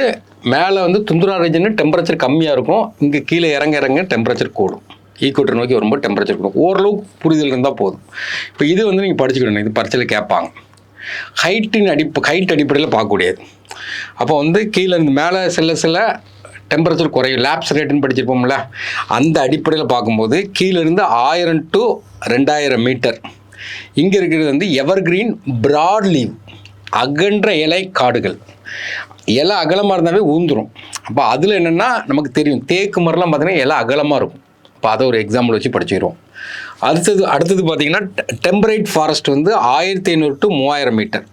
மேலே வந்து துந்துரா ரீஜன் டெம்பரேச்சர் கம்மியாக இருக்கும், இங்கே கீழே இறங்க டெம்பரேச்சர் கூடும். ஈக்குவேட்டர் நோக்கி வரும்போது டெம்பரேச்சர் கூடும். ஓரளவுக்கு புரிதல் இருந்தால் போதும். இப்போ இது வந்து நீங்கள் படிச்சுக்கணும், இது பரீட்சையில் கேட்பாங்க. ஹைட் அடிப்படையில் பார்க்கக்கூடியது. அப்போ வந்து கீழே இருந்து மேலே செல்ல டெம்பரேச்சர் குறையும், லேப்ஸ் ரேட்டுன்னு படிச்சிருப்போம்ல, அந்த அடிப்படையில் பார்க்கும்போது கீழேருந்து 1000 to 2000 மீட்டர். இங்கே இருக்கிறது வந்து எவர்கிரீன் பிராட் லீவ், அகன்ற இலை காடுகள். இலை அகலமாக இருந்தாவே ஊந்துடும். அப்போ அதில் என்னென்னா நமக்கு தெரியும், தேக்கு மரம்லாம் பார்த்திங்கன்னா இலை அகலமாக இருக்கும். இப்போ அதை ஒரு எக்ஸாம்பிள் வச்சு படிச்சுக்கிறோம். அடுத்தது பார்த்திங்கன்னா டெம்பரேட் ஃபாரஸ்ட் வந்து 1500 to 3000 மீட்டர்.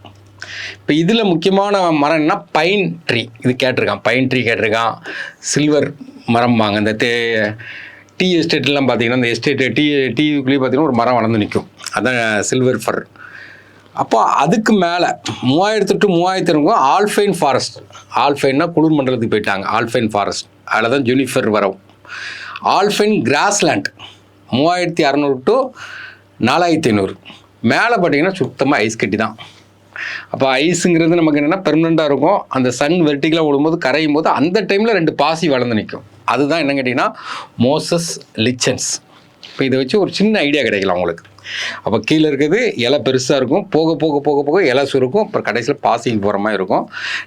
இப்போ இதில் முக்கியமான மரம் என்ன, பைன் ட்ரீ. இது கேட்டிருக்கான், பைன் ட்ரீ கேட்டிருக்கான். சில்வர் மரம் வாங்க, இந்த டீ எஸ்டேட்லாம் பார்த்தீங்கன்னா, இந்த டீக்குள்ளேயே பார்த்தீங்கன்னா ஒரு மரம் வளர்ந்து நிற்கும், அதான் சில்வர் ஃபர். அப்போ அதுக்கு மேலே 3000 to 3000 ஆல்ஃபைன் ஃபாரஸ்ட். ஆல்ஃபைன்னா குளிர் மண்டலத்துக்கு போயிட்டாங்க, ஆல்ஃபைன் ஃபாரஸ்ட். அதில் தான் ஜூனிஃபர் வரும். Alpine grassland 3600 to 4500. மேலே பார்த்தீங்கன்னா சுத்தமாக ஐஸ் கட்டி தான். அப்போ ஐஸுங்கிறது நமக்கு என்னென்னா பெர்மனெண்ட்டாக இருக்கும். அந்த சன் வெர்டிகலாக விடும்போது கரையும் போது அந்த டைமில் 2 பாசி வளர்ந்து நிற்கும். அதுதான் என்ன கேட்டிங்கன்னா மோசஸ் லிச்சன்ஸ். இப்போ இதை வச்சு ஒரு சின்ன ஐடியா கிடைக்கலாம் உங்களுக்கு. அப்போ கீழே இருக்கிறது இலை பெருசாக இருக்கும், போக போக போக போக இலை சுருக்கும், அப்புறம் கடைசியில் பாசிக்கு போகிற மாதிரி இருக்கும்.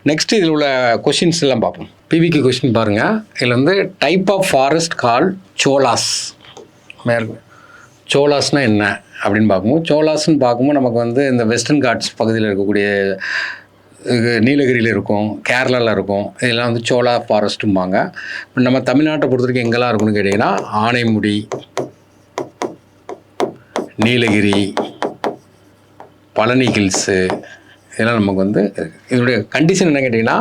நெக்ஸ்ட் இதில் உள்ள கொஷின்ஸ் எல்லாம் பார்ப்போம். பிவிக்கு கொஷின் பாருங்கள். இதில் வந்து டைப் ஆஃப் ஃபாரஸ்ட் கால் சோலாஸ். சோலாஸ்னால் என்ன அப்படின்னு பார்க்கும்போது, சோலாஸ்ன்னு பார்க்கும்போது நமக்கு வந்து இந்த வெஸ்டர்ன் காட்ஸ் பகுதியில் இருக்கக்கூடிய நீலகிரியில் இருக்கும், கேரளாவில் இருக்கும், இதெல்லாம் வந்து சோலா ஃபாரஸ்ட்டும்பாங்க. இப்போ நம்ம தமிழ்நாட்டை பொறுத்த வரைக்கும் எங்கெல்லாம் இருக்குன்னு கேட்டிங்கன்னா, ஆனைமுடி, நீலகிரி, பழனி ஹில்ஸு, இதெல்லாம் நமக்கு வந்து இதனுடைய கண்டிஷன் என்ன கேட்டிங்கன்னா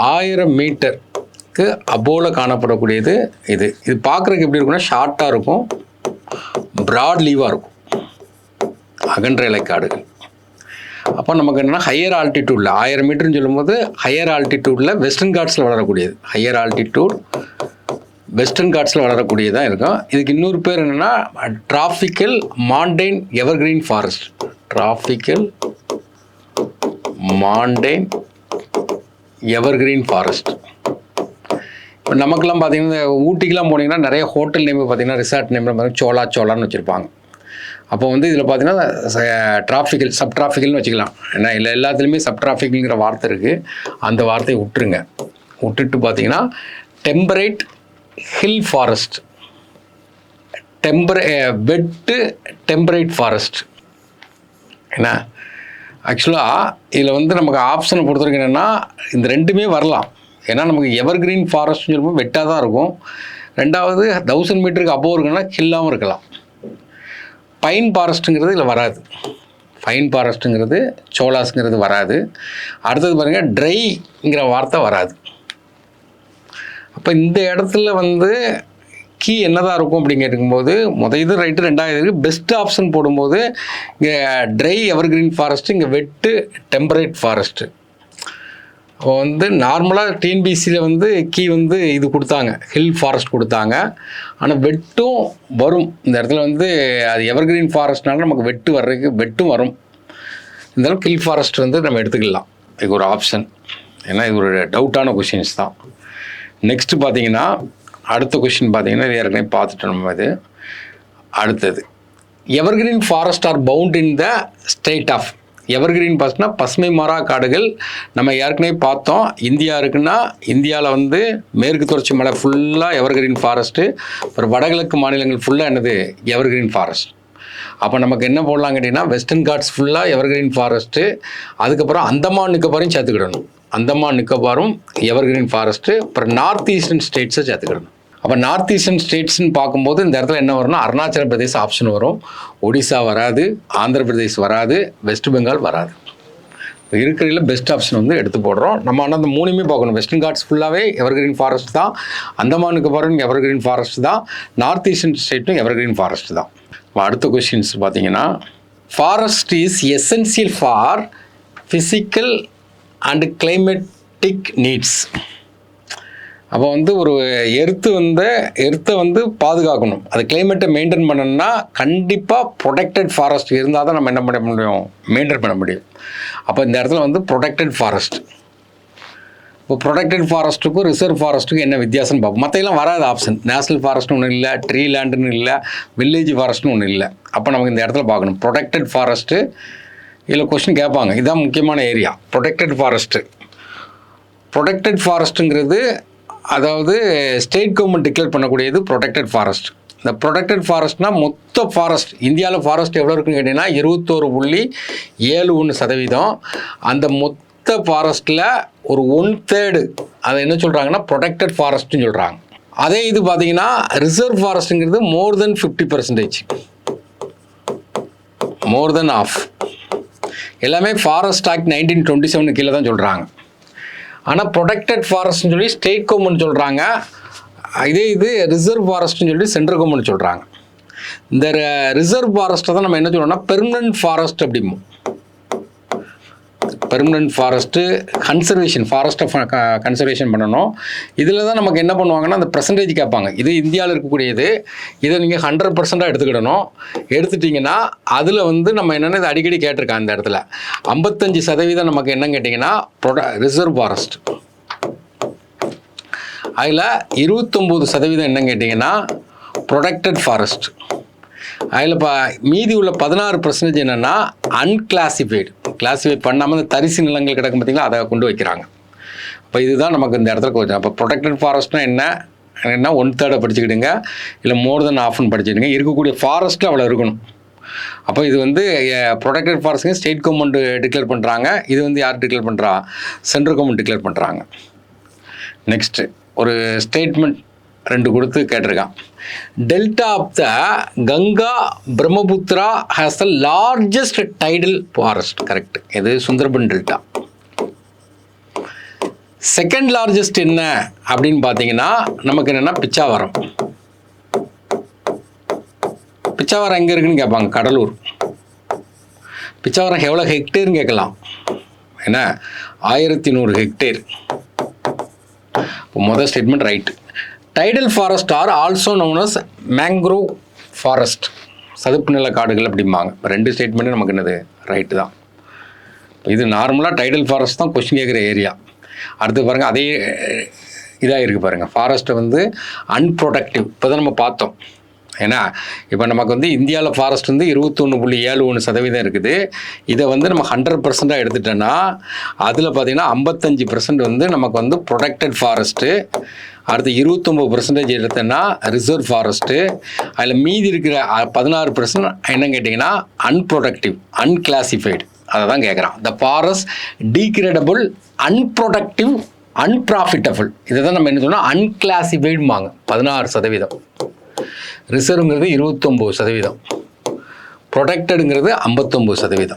1000 மீட்டருக்கு அபோவில் காணப்படக்கூடியது. இது பார்க்குறதுக்கு எப்படி இருக்குன்னா ஷார்ட்டாக இருக்கும், பிராட் லீவாக இருக்கும், அகன்ற இலைக்காடுகள். அப்போ நமக்கு என்னென்னா ஹையர் ஆல்டிடியூடில் 1000 மீட்டர்னு சொல்லும்போது ஹையர் ஆல்டிடியூடில் வெஸ்டர்ன் காட்ஸில் வளரக்கூடியது, ஹையர் ஆல்டிடியூட் வெஸ்டர்ன் காட்ஸில் வளரக்கூடியதாக இருக்கும். இதுக்கு இன்னொரு பேர் என்னென்னா tropical montane evergreen forest. Tropical montane evergreen forest. இப்போ நமக்கெல்லாம் பார்த்தீங்கன்னா ஊட்டிக்கெலாம் போனீங்கன்னா நிறைய ஹோட்டல் நேம் பார்த்தீங்கன்னா ரிசார்ட் நேம் பார்த்தீங்கன்னா சோலான்னு வச்சுருப்பாங்க. அப்போ வந்து இதில் பார்த்தீங்கன்னா டிராஃபிக்கல் சப் டிராஃபிக்கல்னு வச்சுக்கலாம். ஏன்னா எல்லாத்துலேயுமே சப் டிராஃபிக்கல்ங்கிற வார்த்தை இருக்குது, அந்த வார்த்தையை விட்டுட்டு பார்த்தீங்கன்னா டெம்பரேட் ஹில் ஃபாரஸ்ட், வெட்டு டெம்பரேட் ஃபாரஸ்ட். ஏன்னா ஆக்சுவலாக இதில் வந்து நமக்கு ஆப்ஷனை பொறுத்த வரைக்கும் என்னென்னா இந்த ரெண்டுமே வரலாம். ஏன்னா நமக்கு எவர்கிரீன் ஃபாரஸ்ட்னு சொல்லும்போது வெட்டாக தான் இருக்கும். ரெண்டாவது 1000 மீட்டருக்கு அபோவ் இருக்குன்னா ஹில்லாகவும் இருக்கலாம். பைன் ஃபாரஸ்ட்டுங்கிறது இதில் வராது. ஃபைன் ஃபாரஸ்ட்டுங்கிறது சோலாஸுங்கிறது வராது. அடுத்தது பாருங்கள் ட்ரைங்கிற வார்த்தை வராது. அப்போ இந்த இடத்துல வந்து கீ என்னதான் இருக்கும் அப்படின்னு கேட்கும்போது இது ரைட்டு, ரெண்டாவது பெஸ்ட் ஆப்ஷன் போடும்போது இங்கே ட்ரை எவர்கிரீன் ஃபாரஸ்ட்டு, இங்கே வெட்டு டெம்பரேட் ஃபாரஸ்ட்டு. இப்போ வந்து நார்மலாக டிஎன்பிசியில் வந்து கீ வந்து இது கொடுத்தாங்க, ஹில் ஃபாரஸ்ட் கொடுத்தாங்க. ஆனால் வெட்டும் வரும் இந்த இடத்துல வந்து அது எவர்கிரீன் ஃபாரஸ்ட்னால நமக்கு வெட்டும் வரும். இந்த அளவுக்கு ஹில் ஃபாரஸ்ட் வந்து நம்ம எடுத்துக்கலாம், இது ஒரு ஆப்ஷன். ஏன்னா இது ஒரு டவுட்டான கொஷின்ஸ் தான். நெக்ஸ்ட்டு பார்த்தீங்கன்னா அடுத்த கொஷின் பார்த்தீங்கன்னா இது ஏற்கனவே பார்த்துட்டோம் நம்ம. இது அடுத்தது evergreen forest are found in the state of. Evergreen ஃபாரஸ்ட்னா பசுமை மாறா காடுகள். நம்ம ஏற்கனவே பார்த்தோம், இந்தியா இருக்குன்னா இந்தியாவில் வந்து மேற்கு தொடர்ச்சி மலை ஃபுல்லாக எவர்கிரீன் ஃபாரஸ்ட்டு, அப்புறம் வடகிழக்கு மாநிலங்கள் ஃபுல்லாக என்னது எவர்கிரீன் ஃபாரஸ்ட். அப்போ நமக்கு என்ன போடலாம் கேட்டிங்கன்னா வெஸ்டர்ன் காட்ஸ் ஃபுல்லாக எவர்கிரீன் ஃபாரஸ்ட்டு, அதுக்கப்புறம் அந்தமான் நிக்கோபாரையும் சேர்த்துக்கிடணும். அந்தமான் நிக்கோபாரும் எவர்கிரீன் ஃபாரஸ்ட்டு, அப்புறம் நார்த் ஈஸ்டர்ன் ஸ்டேட்ஸை சேர்த்துக்கிடணும். அப்போ நார்த் ஈஸ்டர்ன் ஸ்டேட்ஸ்ன்னு பார்க்கும்போது இந்த இடத்துல என்ன வரும்னா அருணாச்சல பிரதேஷ் ஆப்ஷன் வரும், ஒடிசா வராது, ஆந்திர பிரதேஷ் வராது, வெஸ்ட் பெங்கால் வராது. இப்போ இருக்கிறதில் பெஸ்ட் ஆப்ஷன் வந்து எடுத்து போடுறோம் நம்ம. ஆனால் அந்த மூணுமே பார்க்கணும். வெஸ்டர்ன் காட்ஸ் ஃபுல்லாகவே எவர்கிரீன் ஃபாரஸ்ட் தான், அந்தமான் நிக்கோபாரும் எவர்கிரீன் ஃபாரஸ்ட் தான், நார்த் ஈஸ்டர்ன் ஸ்டேட்டும் எவர்கிரீன் ஃபாரஸ்ட் தான். அடுத்த கொஸ்டின்ஸ் பார்த்தீங்கன்னா forest is essential for physical and climatic needs. அப்போ வந்து ஒரு எர்த்தை வந்து பாதுகாக்கணும், அது கிளைமேட்டை மெயின்டைன் பண்ணணும்னா கண்டிப்பாக ப்ரொடெக்டட் ஃபாரஸ்ட் இருந்தால் தான் நம்ம என்ன பண்ண முடியும், மெயின்டைன் பண்ண முடியும். அப்போ இந்த இடத்துல வந்து ப்ரொடெக்டட் ஃபாரஸ்ட். இப்போ ப்ரொடெக்டட் ஃபாரஸ்ட்டுக்கும் ரிசர்வ் ஃபாரஸ்ட்டுக்கும் என்ன வித்தியாசம்னு பார்ப்போம். மற்ற வராது ஆப்ஷன். நேஷ்னல் ஃபாரஸ்ட்னு ஒன்றும் இல்லை, ட்ரீ லேண்டுன்னு இல்லை, வில்லேஜ் ஃபாரஸ்ட்னு ஒன்றும் இல்லை. அப்போ நமக்கு இந்த இடத்துல பார்க்கணும் ப்ரொடெக்டட் ஃபாரஸ்ட்டு. இதில் கொஸ்டின் கேட்பாங்க, இதுதான் முக்கியமான ஏரியா ப்ரொடெக்டட் ஃபாரஸ்ட்டு. ப்ரொடெக்டட் ஃபாரஸ்ட்டுங்கிறது அதாவது ஸ்டேட் கவர்மெண்ட் டிக்ளேர் பண்ணக்கூடியது ப்ரொடெக்டட் ஃபாரஸ்ட். இந்த ப்ரொடெக்டட் ஃபாரஸ்ட்னால் மொத்த ஃபாரஸ்ட், இந்தியாவில் ஃபாரஸ்ட் எவ்வளோ இருக்குன்னு கேட்டிங்கன்னா 21.71%. அந்த மொத்த ஃபாரஸ்ட்டில் ஒரு 1/3 அதை என்ன சொல்கிறாங்கன்னா ப்ரொடெக்டட் ஃபாரஸ்ட்னு சொல்கிறாங்க. அதே இது பார்த்தீங்கன்னா ரிசர்வ் ஃபாரஸ்ட்டுங்கிறது more than 50%, more than of. எல்லாமே ஃபாரஸ்ட் ஆக்ட் 1927 கீழே தான் சொல்கிறாங்க. ஆனால் ப்ரொடெக்டட் ஃபாரஸ்ட்னு சொல்லி ஸ்டேட் கவர்மெண்ட் சொல்கிறாங்க. இதே இது ரிசர்வ் ஃபாரஸ்ட்னு சொல்லி சென்ட்ரல் கவர்மெண்ட் சொல்கிறாங்க. இந்த ரிசர்வ் ஃபாரஸ்ட்டை தான் நம்ம என்ன சொல்கிறோம்னா பெர்மனன்ட் ஃபாரஸ்ட் அப்படிம்போம். பெர்மனன்ட் ஃபாரஸ்ட்டு கன்சர்வேஷன், ஃபாரஸ்ட்டை கன்சர்வேஷன் பண்ணணும். இதில் தான் நமக்கு என்ன பண்ணுவாங்கன்னா அந்த பர்சன்டேஜ் கேட்பாங்க. இது இந்தியாவில் இருக்கக்கூடியது, இதை நீங்கள் 100% எடுத்துக்கிடணும். எடுத்துட்டிங்கன்னா அதில் வந்து நம்ம என்னென்ன இது அடிக்கடி கேட்டிருக்காங்க இந்த இடத்துல 55% நமக்கு என்னன்னு கேட்டிங்கன்னா ரிசர்வ் ஃபாரஸ்ட். அதில் 29% என்னன்னு கேட்டிங்கன்னா ப்ரொடெக்டட் ஃபாரஸ்ட். அதில் மீதி உள்ள 16% என்னென்னா அன்கிளாசிஃபைடு, கிளாஸிஃபை பண்ணாமல் இந்த தரிசு நிலங்கள் கிடக்கும் பார்த்திங்களா, அதை கொண்டு வைக்கிறாங்க. அப்போ இதுதான் நமக்கு இந்த இடத்துல கொஞ்சம். அப்போ ப்ரொடெக்டட் ஃபாரஸ்ட்னா என்ன 1/3 படிச்சுக்கிடுங்க, இல்லை மோர் தென் ஆஃப்னு படிச்சுக்கிடுங்க. இருக்கக்கூடிய ஃபாரஸ்ட்டு அவ்வளோ இருக்கணும். அப்போ இது வந்து ப்ரொடெக்டட் ஃபாரஸ்ட்டுங்க ஸ்டேட் கவர்மெண்ட் டிக்ளேர் பண்ணுறாங்க. இது வந்து யார் டிக்ளேர் பண்ணுறா, சென்ட்ரல் கவர்மெண்ட் டிக்ளேர் பண்ணுறாங்க. நெக்ஸ்ட்டு ஒரு ஸ்டேட்மெண்ட் 2 கொடுத்து கேட்டிருக்கான். Delta of the Ganga Brahmaputra has the largest tidal forest. Correct. இது சுந்தர்பன் டெல்டா. செகண்ட் லார்ஜஸ்ட் என்ன அப்படின்னு பார்த்தீங்கன்னா நமக்கு என்னென்னா பிச்சாவரம். பிச்சாவரம் எங்கே இருக்குன்னு கேட்பாங்க, கடலூர். பிச்சாவரம் எவ்வளோ ஹெக்டேர்னு கேட்கலாம். என்ன 1100 ஹெக்டேர். இப்போ முதல் statement right. Tidal forest are also known as mangrove forest, சதுப்பு நில காடுகள் அப்படிம்பாங்க. 2 ஸ்டேட்மெண்ட்டு நமக்கு என்னது ரைட்டு தான். இது நார்மலாக டைடல் ஃபாரஸ்ட் தான் கொஸ்டின் கேட்குற ஏரியா. அடுத்து பாருங்கள், அதே இதாக இருக்குது பாருங்கள். ஃபாரஸ்ட்டை வந்து அன்ப்ரொடக்டிவ் இப்போ தான் நம்ம பார்த்தோம். ஏன்னா இப்போ நமக்கு வந்து இந்தியாவில் ஃபாரஸ்ட் வந்து 21.71% இருக்குது. இதை வந்து நம்ம 100% எடுத்துட்டோன்னா அதில் பார்த்திங்கன்னா 55% வந்து நமக்கு வந்து ப்ரொடெக்டட் ஃபாரஸ்ட்டு. அடுத்து 29% எடுத்தோன்னா ரிசர்வ் ஃபாரஸ்ட்டு. அதில் மீதி இருக்கிற 16% என்னன்னு கேட்டிங்கன்னா அன்ப்ரொடக்டிவ், அன்கிளாசிஃபைடு. அதை தான் கேட்குறான். The forest degradable, unproductive, unprofitable. இதை தான் நம்ம என்ன சொன்னால் அன்கிளாசிஃபைடுமாங்க. 16%. ரிசர்வ்ங்கிறது 29%, ப்ரொடெக்டடுங்கிறது 59%,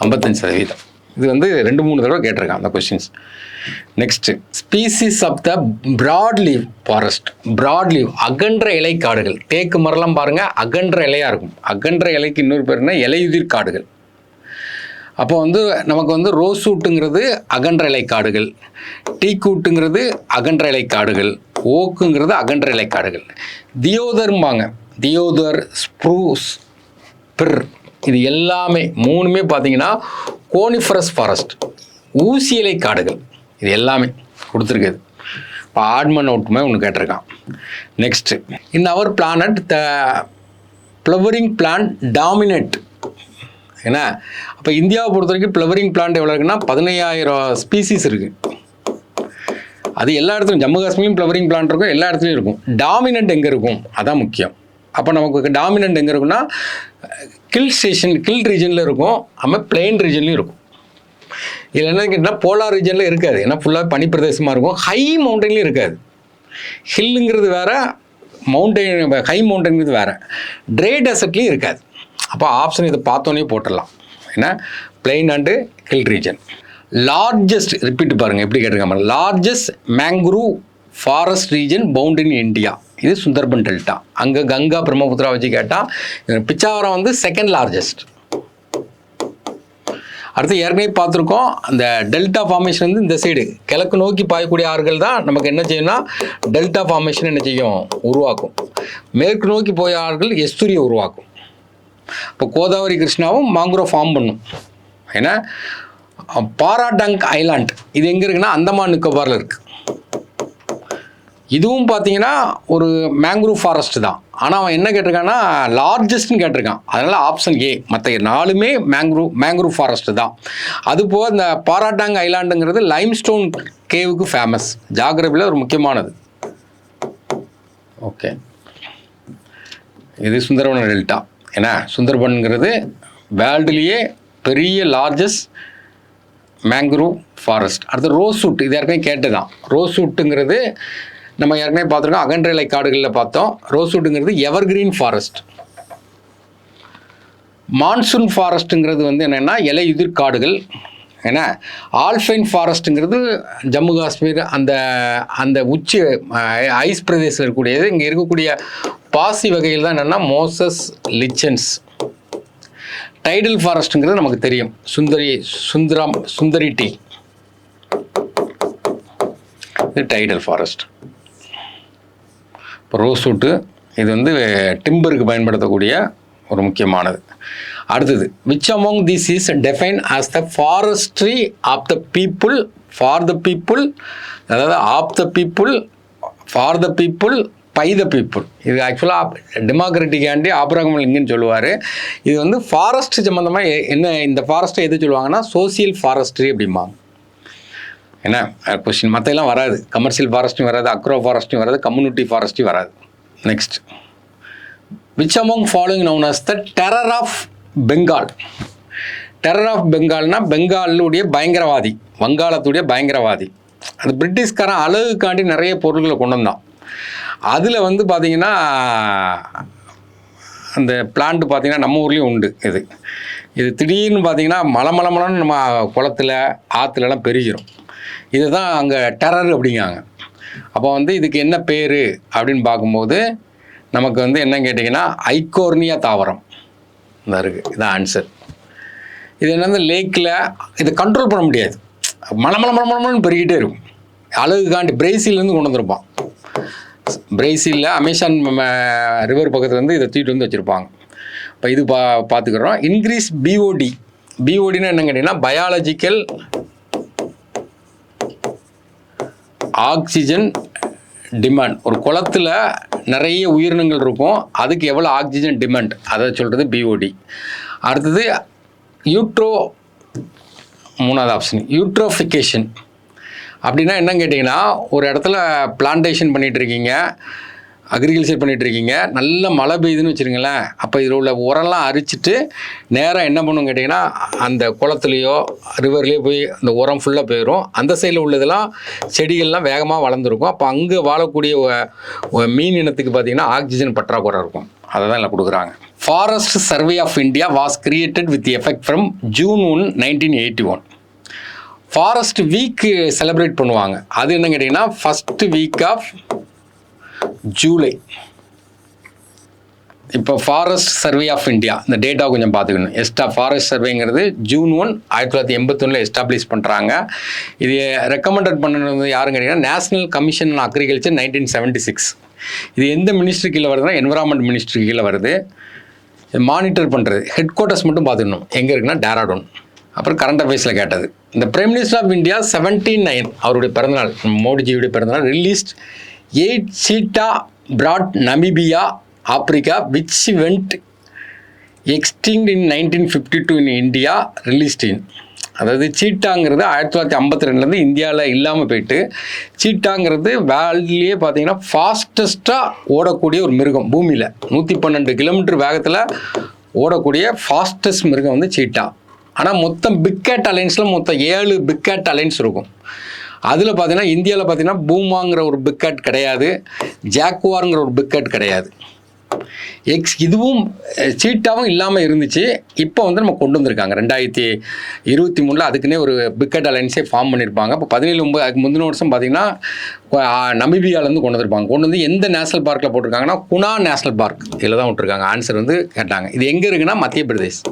55%. இது வந்து 2-3 தடவை கேட்டிருக்கான் அந்த questions. Next species of the broad leaf forest. Broad leaf அகன்ற இலை காடுகள். தேக்கு மரம்லாம் பாருங்கள் அகன்ற இலையாக இருக்கும். அகன்ற இலைக்கு இன்னொரு பேர் என்ன, இலையுதிர் காடுகள். அப்போ வந்து நமக்கு வந்து ரோஸ் வுட்டுங்கிறது அகன்ற இலை காடுகள், டீக்கூட்டுங்கிறது அகன்ற இலை காடுகள், ஓக்குங்கிறது அகன்ற இலை காடுகள். தியோதர்ம்பாங்க, தியோதர், ஸ்ப்ரூஸ், பிர், இது எல்லாமே 3மே பார்த்தீங்கன்னா கோனிஃபரஸ் ஃபாரஸ்ட், ஊசி இலை காடுகள். இது எல்லாமே கொடுத்துருக்குது. இப்போ ஆட்மன் அவுட்மே ஒன்று கேட்டிருக்கான். Next, in our planet the flowering plant dominate. ஏன்னா அப்போ இந்தியாவை பொறுத்த வரைக்கும் ஃப்ளவரிங் பிளான்ட் எவ்வளோ இருக்குன்னா 15,000 ஸ்பீசிஸ் இருக்குது. அது எல்லா இடத்துலையும், ஜம்மு காஷ்மீரும் ஃப்ளவரிங் பிளான்ட் இருக்கும், எல்லா இடத்துலையும் இருக்கும். டாமினன்ட் எங்கே இருக்கும், அதான் முக்கியம். அப்போ நமக்கு டாமினன்ட் எங்கே இருக்குன்னா கில் ரீஜனில் இருக்கும், நம்ம பிளெயின் ரீஜன்லையும் இருக்கும். இதில் என்ன கேட்டால் போலார் ரீஜனில் இருக்காது, ஏன்னா ஃபுல்லாக பனிப்பிரதேசமாக இருக்கும். ஹை மவுண்டன்லேயும் இருக்காது. ஹில்லுங்கிறது வேறு, மவுண்டைன் ஹை மவுண்டன்ங்கிறது வேறு, ட்ரை டெசர்ட்லேயும் இருக்காது. அப்போ ஆப்ஷன் இதை பார்த்தோன்னே போட்டுடலாம். ஏன்னா plain and hill region. Largest, repeat பாருங்கள் எப்படி கேட்டிருக்காங்க, largest mangrove forest region found in India. இது சுந்தர்பன் டெல்டா. அங்கே கங்கா பிரம்மபுத்திரா வச்சு கேட்டால் பிச்சாவரம் வந்து செகண்ட் லார்ஜஸ்ட். அடுத்து ஏற்கனவே பார்த்துருக்கோம், அந்த டெல்டா ஃபார்மேஷன் வந்து இந்த சைடு கிழக்கு நோக்கி பாயக்கூடிய ஆறுகள் தான் நமக்கு என்ன செய்யும்னா டெல்டா ஃபார்மேஷன் என்ன செய்யும், உருவாக்கும். மேற்கு நோக்கி போய ஆறுகள் எஸ்துரியை உருவாக்கும். இப்போ கோதாவரி கிருஷ்ணாவும் மேங்க்ரோவ் ஃபார்ம் பண்ணும். ஏன்னா பாராடங்க் ஐலாண்ட் இது எங்கே இருக்குன்னா அந்தமான் நிக்கோபாரில் இருக்குது. இதுவும் பார்த்தீங்கன்னா ஒரு மேங்க்ரோவ் ஃபாரஸ்ட் தான். ஆனால் அவன் என்ன கேட்டிருக்கான்னா லார்ஜஸ்ட்னு கேட்டிருக்கான். அதனால் ஆப்ஷன் ஏ. மற்ற 4மே மேங்க்ரோவ் ஃபாரஸ்ட் தான். அதுபோக இந்த பாராடாங் ஐலாண்டுங்கிறது லைம்ஸ்டோன் கேவுக்கு ஃபேமஸ். ஜாகிரபியில் ஒரு முக்கியமானது. ஓகே, இது சுந்தரவன டெல்டா. ஏன்னா சுந்தர்பன்ங்கிறது வேர்ல்டுலேயே பெரிய லார்ஜஸ்ட் மேங்க்ரோவ் ஃபாரஸ்ட். அடுத்து ரோஸ்வுட், இது ஏற்கனவே கேட்டு தான். ரோஸ்வுட்டுங்கிறது நம்ம ஏற்கனவே பார்த்துருக்கோம், அகன்ற காடுகளில் பார்த்தோம். ரோஸ்வுட்டுங்கிறது எவர்கிரீன் ஃபாரஸ்ட். மான்சூன் ஃபாரஸ்ட்டுங்கிறது வந்து என்னென்னா இலையுதிர் காடுகள். ஏன்னா ஆல்ஃபைன் ஃபாரஸ்ட்டுங்கிறது ஜம்மு காஷ்மீர் அந்த அந்த உச்சி ஐஸ் பிரதேசத்தில் இருக்கக்கூடியது. இங்கே இருக்கக்கூடிய பாசி வகையில் தான் என்னென்னா மோசஸ் லிச்சன்ஸ். டைடல் ஃபாரஸ்ட்டுங்கிறது நமக்கு தெரியும், சுந்தரி டீ, இது டைடல் ஃபாரஸ்ட். இப்போ ரோஸ்வுட்டு இது வந்து டிம்பருக்கு பயன்படுத்தக்கூடிய ஒரு முக்கியமானது. அடுத்தது, which among this is define as the forestry of the people for the people, அதாவது of the people for the people by the people. இது ஆக்சுவலாக டெமோக்ராட்டிக்காண்டி ஆப்ரஹாம் லிங்கன் சொல்லுவார். இது வந்து ஃபாரஸ்ட் சம்மந்தமாக என்ன, இந்த ஃபாரஸ்ட்டை எது சொல்லுவாங்கன்னா சோசியல் ஃபாரஸ்ட்ரி அப்படிம்பாங்க. என்ன கொஸ்டின் மற்றெல்லாம் வராது, கமர்ஷியல் ஃபாரஸ்ட்டும் வராது, அக்ரோ ஃபாரஸ்ட்டும் வராது, கம்யூனிட்டி ஃபாரஸ்ட்டும் வராது. Next, which among following known as the terror of Bengal. Terror of பெங்கால்னா பெங்காலுடைய பயங்கரவாதி, வங்காளத்துடைய பயங்கரவாதி. அது பிரிட்டிஷ்காரன் அழகுக்காண்டி நிறைய பொருட்களை கொண்டு வந்தான். அதில் வந்து பார்த்திங்கன்னா அந்த பிளான்ட் பார்த்திங்கன்னா நம்ம ஊர்லேயும் உண்டு. இது திடீர்னு பார்த்திங்கன்னா மலமலன்னு நம்ம குளத்தில் ஆற்றுலலாம் பெருகிரும். இதுதான் அங்கே டெரர் அப்படிங்காங்க. அப்போ வந்து இதுக்கு என்ன பேர் அப்படின்னு பார்க்கும்போது நமக்கு வந்து என்ன கேட்டிங்கன்னா ஐகோர்னியா தாவரம் இந்த இருக்குது. இதான் ஆன்சர். இது என்னது லேக்கில் இதை கண்ட்ரோல் பண்ண முடியாது, மலமலன்னு பெருகிட்டே இருக்கும். அழகுக்காண்டி பிரேசிலேருந்து கொண்டு வந்திருப்பான். பிரேசிலில் அமேசான் ரிவர் பக்கத்துலேருந்து இதை தூக்கிட்டு வந்து வச்சுருப்பாங்க. இப்போ இது பார்த்துக்கிறோம். Increase BOD. பிஓடினா என்ன கேட்டிங்கன்னா பயாலஜிக்கல் ஆக்சிஜன் டிமாண்ட். ஒரு குளத்தில் நிறைய உயிரினங்கள் இருக்கும், அதுக்கு எவ்வளோ ஆக்சிஜன் டிமாண்ட் அதை சொல்கிறது பிஓடி. அடுத்தது யூட்ரோ, 3வது ஆப்ஷன் யூட்ரோஃபிகேஷன். அப்படின்னா என்னன்னு கேட்டிங்கன்னா ஒரு இடத்துல பிளான்டேஷன் பண்ணிகிட்ருக்கீங்க, அக்ரிகல்ச்சர் பண்ணிகிட்ருக்கீங்க, நல்ல மழை பெய்யுதுன்னு வச்சுருங்களேன். அப்போ இதில் உள்ள உரம்லாம் அரிச்சிட்டு நேராக என்ன பண்ணுன்னு கேட்டிங்கன்னா அந்த குளத்துலையோ ரிவர்லேயோ போய் அந்த உரம் ஃபுல்லாக போயிடும். அந்த சைடில் உள்ளதெல்லாம் செடிகள்லாம் வேகமாக வளர்ந்துருக்கும். அப்போ அங்கே வாழக்கூடிய மீன் இனத்துக்கு பார்த்திங்கன்னா ஆக்சிஜன் பற்றாக்குறை இருக்கும். அதை தான் இல்லை கொடுக்குறாங்க. Forest survey of India was created with effect from June 1, 1981. Forest week celebrate பண்ணுவாங்க. அது என்ன கேட்டிங்கன்னா ஃபஸ்ட்டு வீக் ஆஃப் ஜூலை. இப்போ ஃபாரஸ்ட் சர்வே ஆஃப் இந்தியா இந்த டேட்டா கொஞ்சம் பார்த்துக்கணும். ஃபாரஸ்ட் சர்வேங்கிறது June 1, 1981 எஸ்டாப்ளிஷ் பண்ணுறாங்க. இது ரெக்கமெண்டட் பண்ணது யாருன்னு கேட்டிங்கன்னா நேஷனல் கமிஷன் ஆன் அக்ரிகல்ச்சர் 1976. இது எந்த மினிஸ்ட்ரி கீழே வருதுன்னா என்விரான்மெண்ட் மினிஸ்ட்ரி கீழே வருது. மானிட்டர் பண்ணுறது ஹெட் குவார்ட்டர்ஸ் மட்டும் பார்த்துக்கணும், எங்கே இருக்குன்னா டேராடூன். அப்புறம் கரண்ட் அஃபேர்ஸில் கேட்டது, இந்த பிரைம் மினிஸ்டர் ஆஃப் இந்தியா 79 அவருடைய பிறந்தநாள், மோடிஜியுடைய பிறந்தநாள், released 8 cheetah brought Namibia Africa which went extinct in 1952 in India released in. அதாவது சீட்டாங்கிறது 1952 இந்தியாவில் இல்லாமல் போயிட்டு, சீட்டாங்கிறது வேர்ல்ட்லேயே பார்த்தீங்கன்னா ஃபாஸ்டஸ்ட்டாக ஓடக்கூடிய ஒரு மிருகம். பூமியில் 112 கிலோமீட்டர் வேகத்தில் ஓடக்கூடிய ஃபாஸ்டஸ்ட் மிருகம் வந்து சீட்டா. ஆனால் மொத்தம் பிக் கேட் அலைன்ஸில் மொத்தம் 7 பிக் கேட் அலைன்ஸ் இருக்கும். அதில் பார்த்தீங்கன்னா இந்தியாவில் பார்த்தீங்கன்னா பூமாங்கிற ஒரு பிக் கேட் கிடையாது, ஜாக்குவாருங்கிற ஒரு பிக் கேட் கிடையாது. இதுவும் சீட்டாவும் இல்லாமல் இருந்துச்சு. இப்போ வந்து நம்ம கொண்டு வந்திருக்காங்க 2023 அதுக்குன்னே ஒரு பிக்கெட் அலைன்ஸே ஃபார்ம் பண்ணியிருப்பாங்க. இப்போ 17 அதுக்கு முந்தின வருஷம் பார்த்தீங்கன்னா நமீபியாவிலேருந்து கொண்டு வந்திருப்பாங்க. கொண்டு வந்து எந்த நேஷனல் பார்க்கில் போட்டிருக்காங்கன்னா குணா நேஷனல் பார்க் இதில் தான் விட்டுருக்காங்க. ஆன்சர் வந்து கேட்டாங்க. இது எங்கே இருக்குன்னா மத்திய பிரதேஷ்.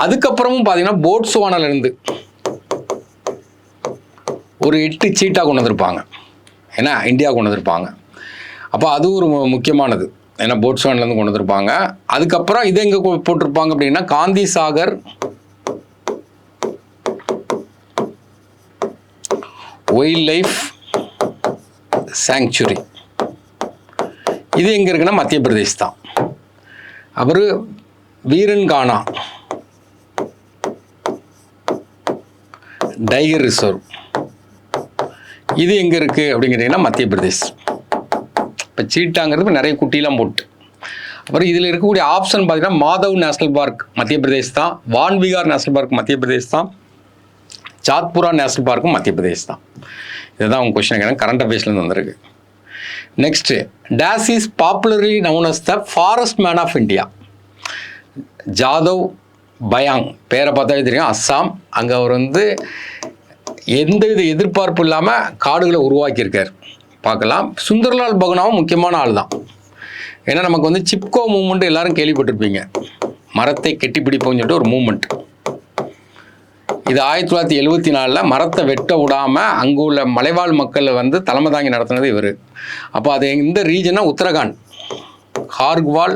அதுக்கப்புறமும் பார்த்தீங்கன்னா போட்ஸ்வானாலேருந்து ஒரு 8 சீட்டா கொண்டு வந்திருப்பாங்க, ஏன்னா இந்தியா கொண்டு வந்திருப்பாங்க. அப்போ அது ஒரு முக்கியமானது, ஏன்னா போட்ஸ்வானாலேருந்து கொண்டு வந்திருப்பாங்க. அதுக்கப்புறம் இதை எங்கே போட்டிருப்பாங்க அப்படின்னா Gandhi Sagar wild life sanctuary. இது எங்கே இருக்குன்னா மத்திய பிரதேஷ் தான். அவர் வீரன்கானா டைகர் ரிசர்வ், இது எங்கே இருக்குது அப்படிங்கிறீங்கன்னா மத்திய பிரதேஷ். இப்போ சீட்டாங்கிறது நிறைய குட்டிலாம் போட்டு. அப்புறம் இதில் இருக்கக்கூடிய ஆப்ஷன் பார்த்தீங்கன்னா மாதவ் நேஷனல் பார்க் மத்திய பிரதேஷ் தான், வான்விகார் நேஷனல் பார்க் மத்திய பிரதேஷ் தான், சாத்புரா நேஷனல் பார்க்கும் மத்திய பிரதேஷ் தான். இதுதான் உங்கள் கொஸ்டின் கேட்குறேன், கரண்ட் அஃபேர்ஸ்லேருந்து வந்திருக்கு. Next, these is popularly known as the forest man of India. Jadav Payeng பேரை பார்த்தாவே தெரியும், அஸ்ஸாம். அங்கே அவர் வந்து எந்தவித எதிர்பார்ப்பு இல்லாமல் காடுகளை உருவாக்கியிருக்கார், பார்க்கலாம். சுந்தர்லால் பகுனாவும் முக்கியமான ஆள் தான். ஏன்னா நமக்கு வந்து சிப்கோ மூவ்மெண்ட் எல்லாரும் கேள்விப்பட்டிருப்பீங்க, மரத்தை கெட்டி பிடிப்போம்னு சொல்லிட்டு ஒரு மூவ்மெண்ட். இது 1974 மரத்தை வெட்ட விடாமல் அங்கே உள்ள மலைவாழ் மக்களை வந்து தலைமை தாங்கி நடத்தினது இவர். அப்போ அது இந்த ரீஜனா உத்தரகாண்ட், ஹார்க்வால்,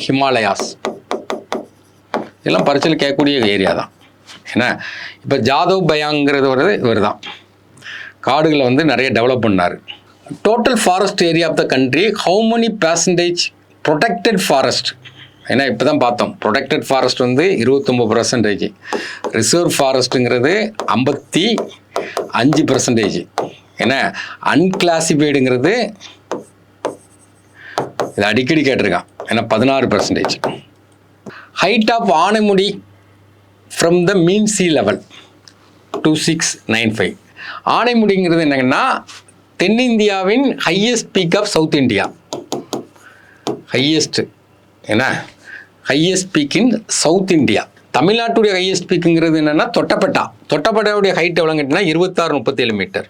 ஹிமாலயாஸ், இதெல்லாம் பரிசல் கேட்கக்கூடிய ஏரியா தான். ஏன்னா இப்போ ஜாதவ் பயாங்கிறது வருது இவர் தான். காடுகளை வந்து நிறைய டெவலப் பண்ணார். Total forest area of the country how many % protected forest. ஏன்னா இப்போ தான் பார்த்தோம், ப்ரொடெக்டட் ஃபாரஸ்ட் வந்து 29%, ரிசர்வ் ஃபாரஸ்ட்டுங்கிறது 55%. ஏன்னா அன்கிளாசிஃபைடுங்கிறது இது அடிக்கடி கேட்டிருக்கான், ஏன்னா 16%. Height of Anaimudi from the mean sea level 2695. ஆனைமுடிங்கிறது என்னங்கன்னா தென்னிந்தியாவின் highest peak of south India. Highest என்ன, highest peak in south India. தமிழ்நாட்டுடைய ஹையஸ்ட் பீக்குங்கிறது என்னென்னா தொட்டப்பட்டாவுடைய ஹைட் எவ்வளோ கேட்டிங்கன்னா 2637 மீட்டர்.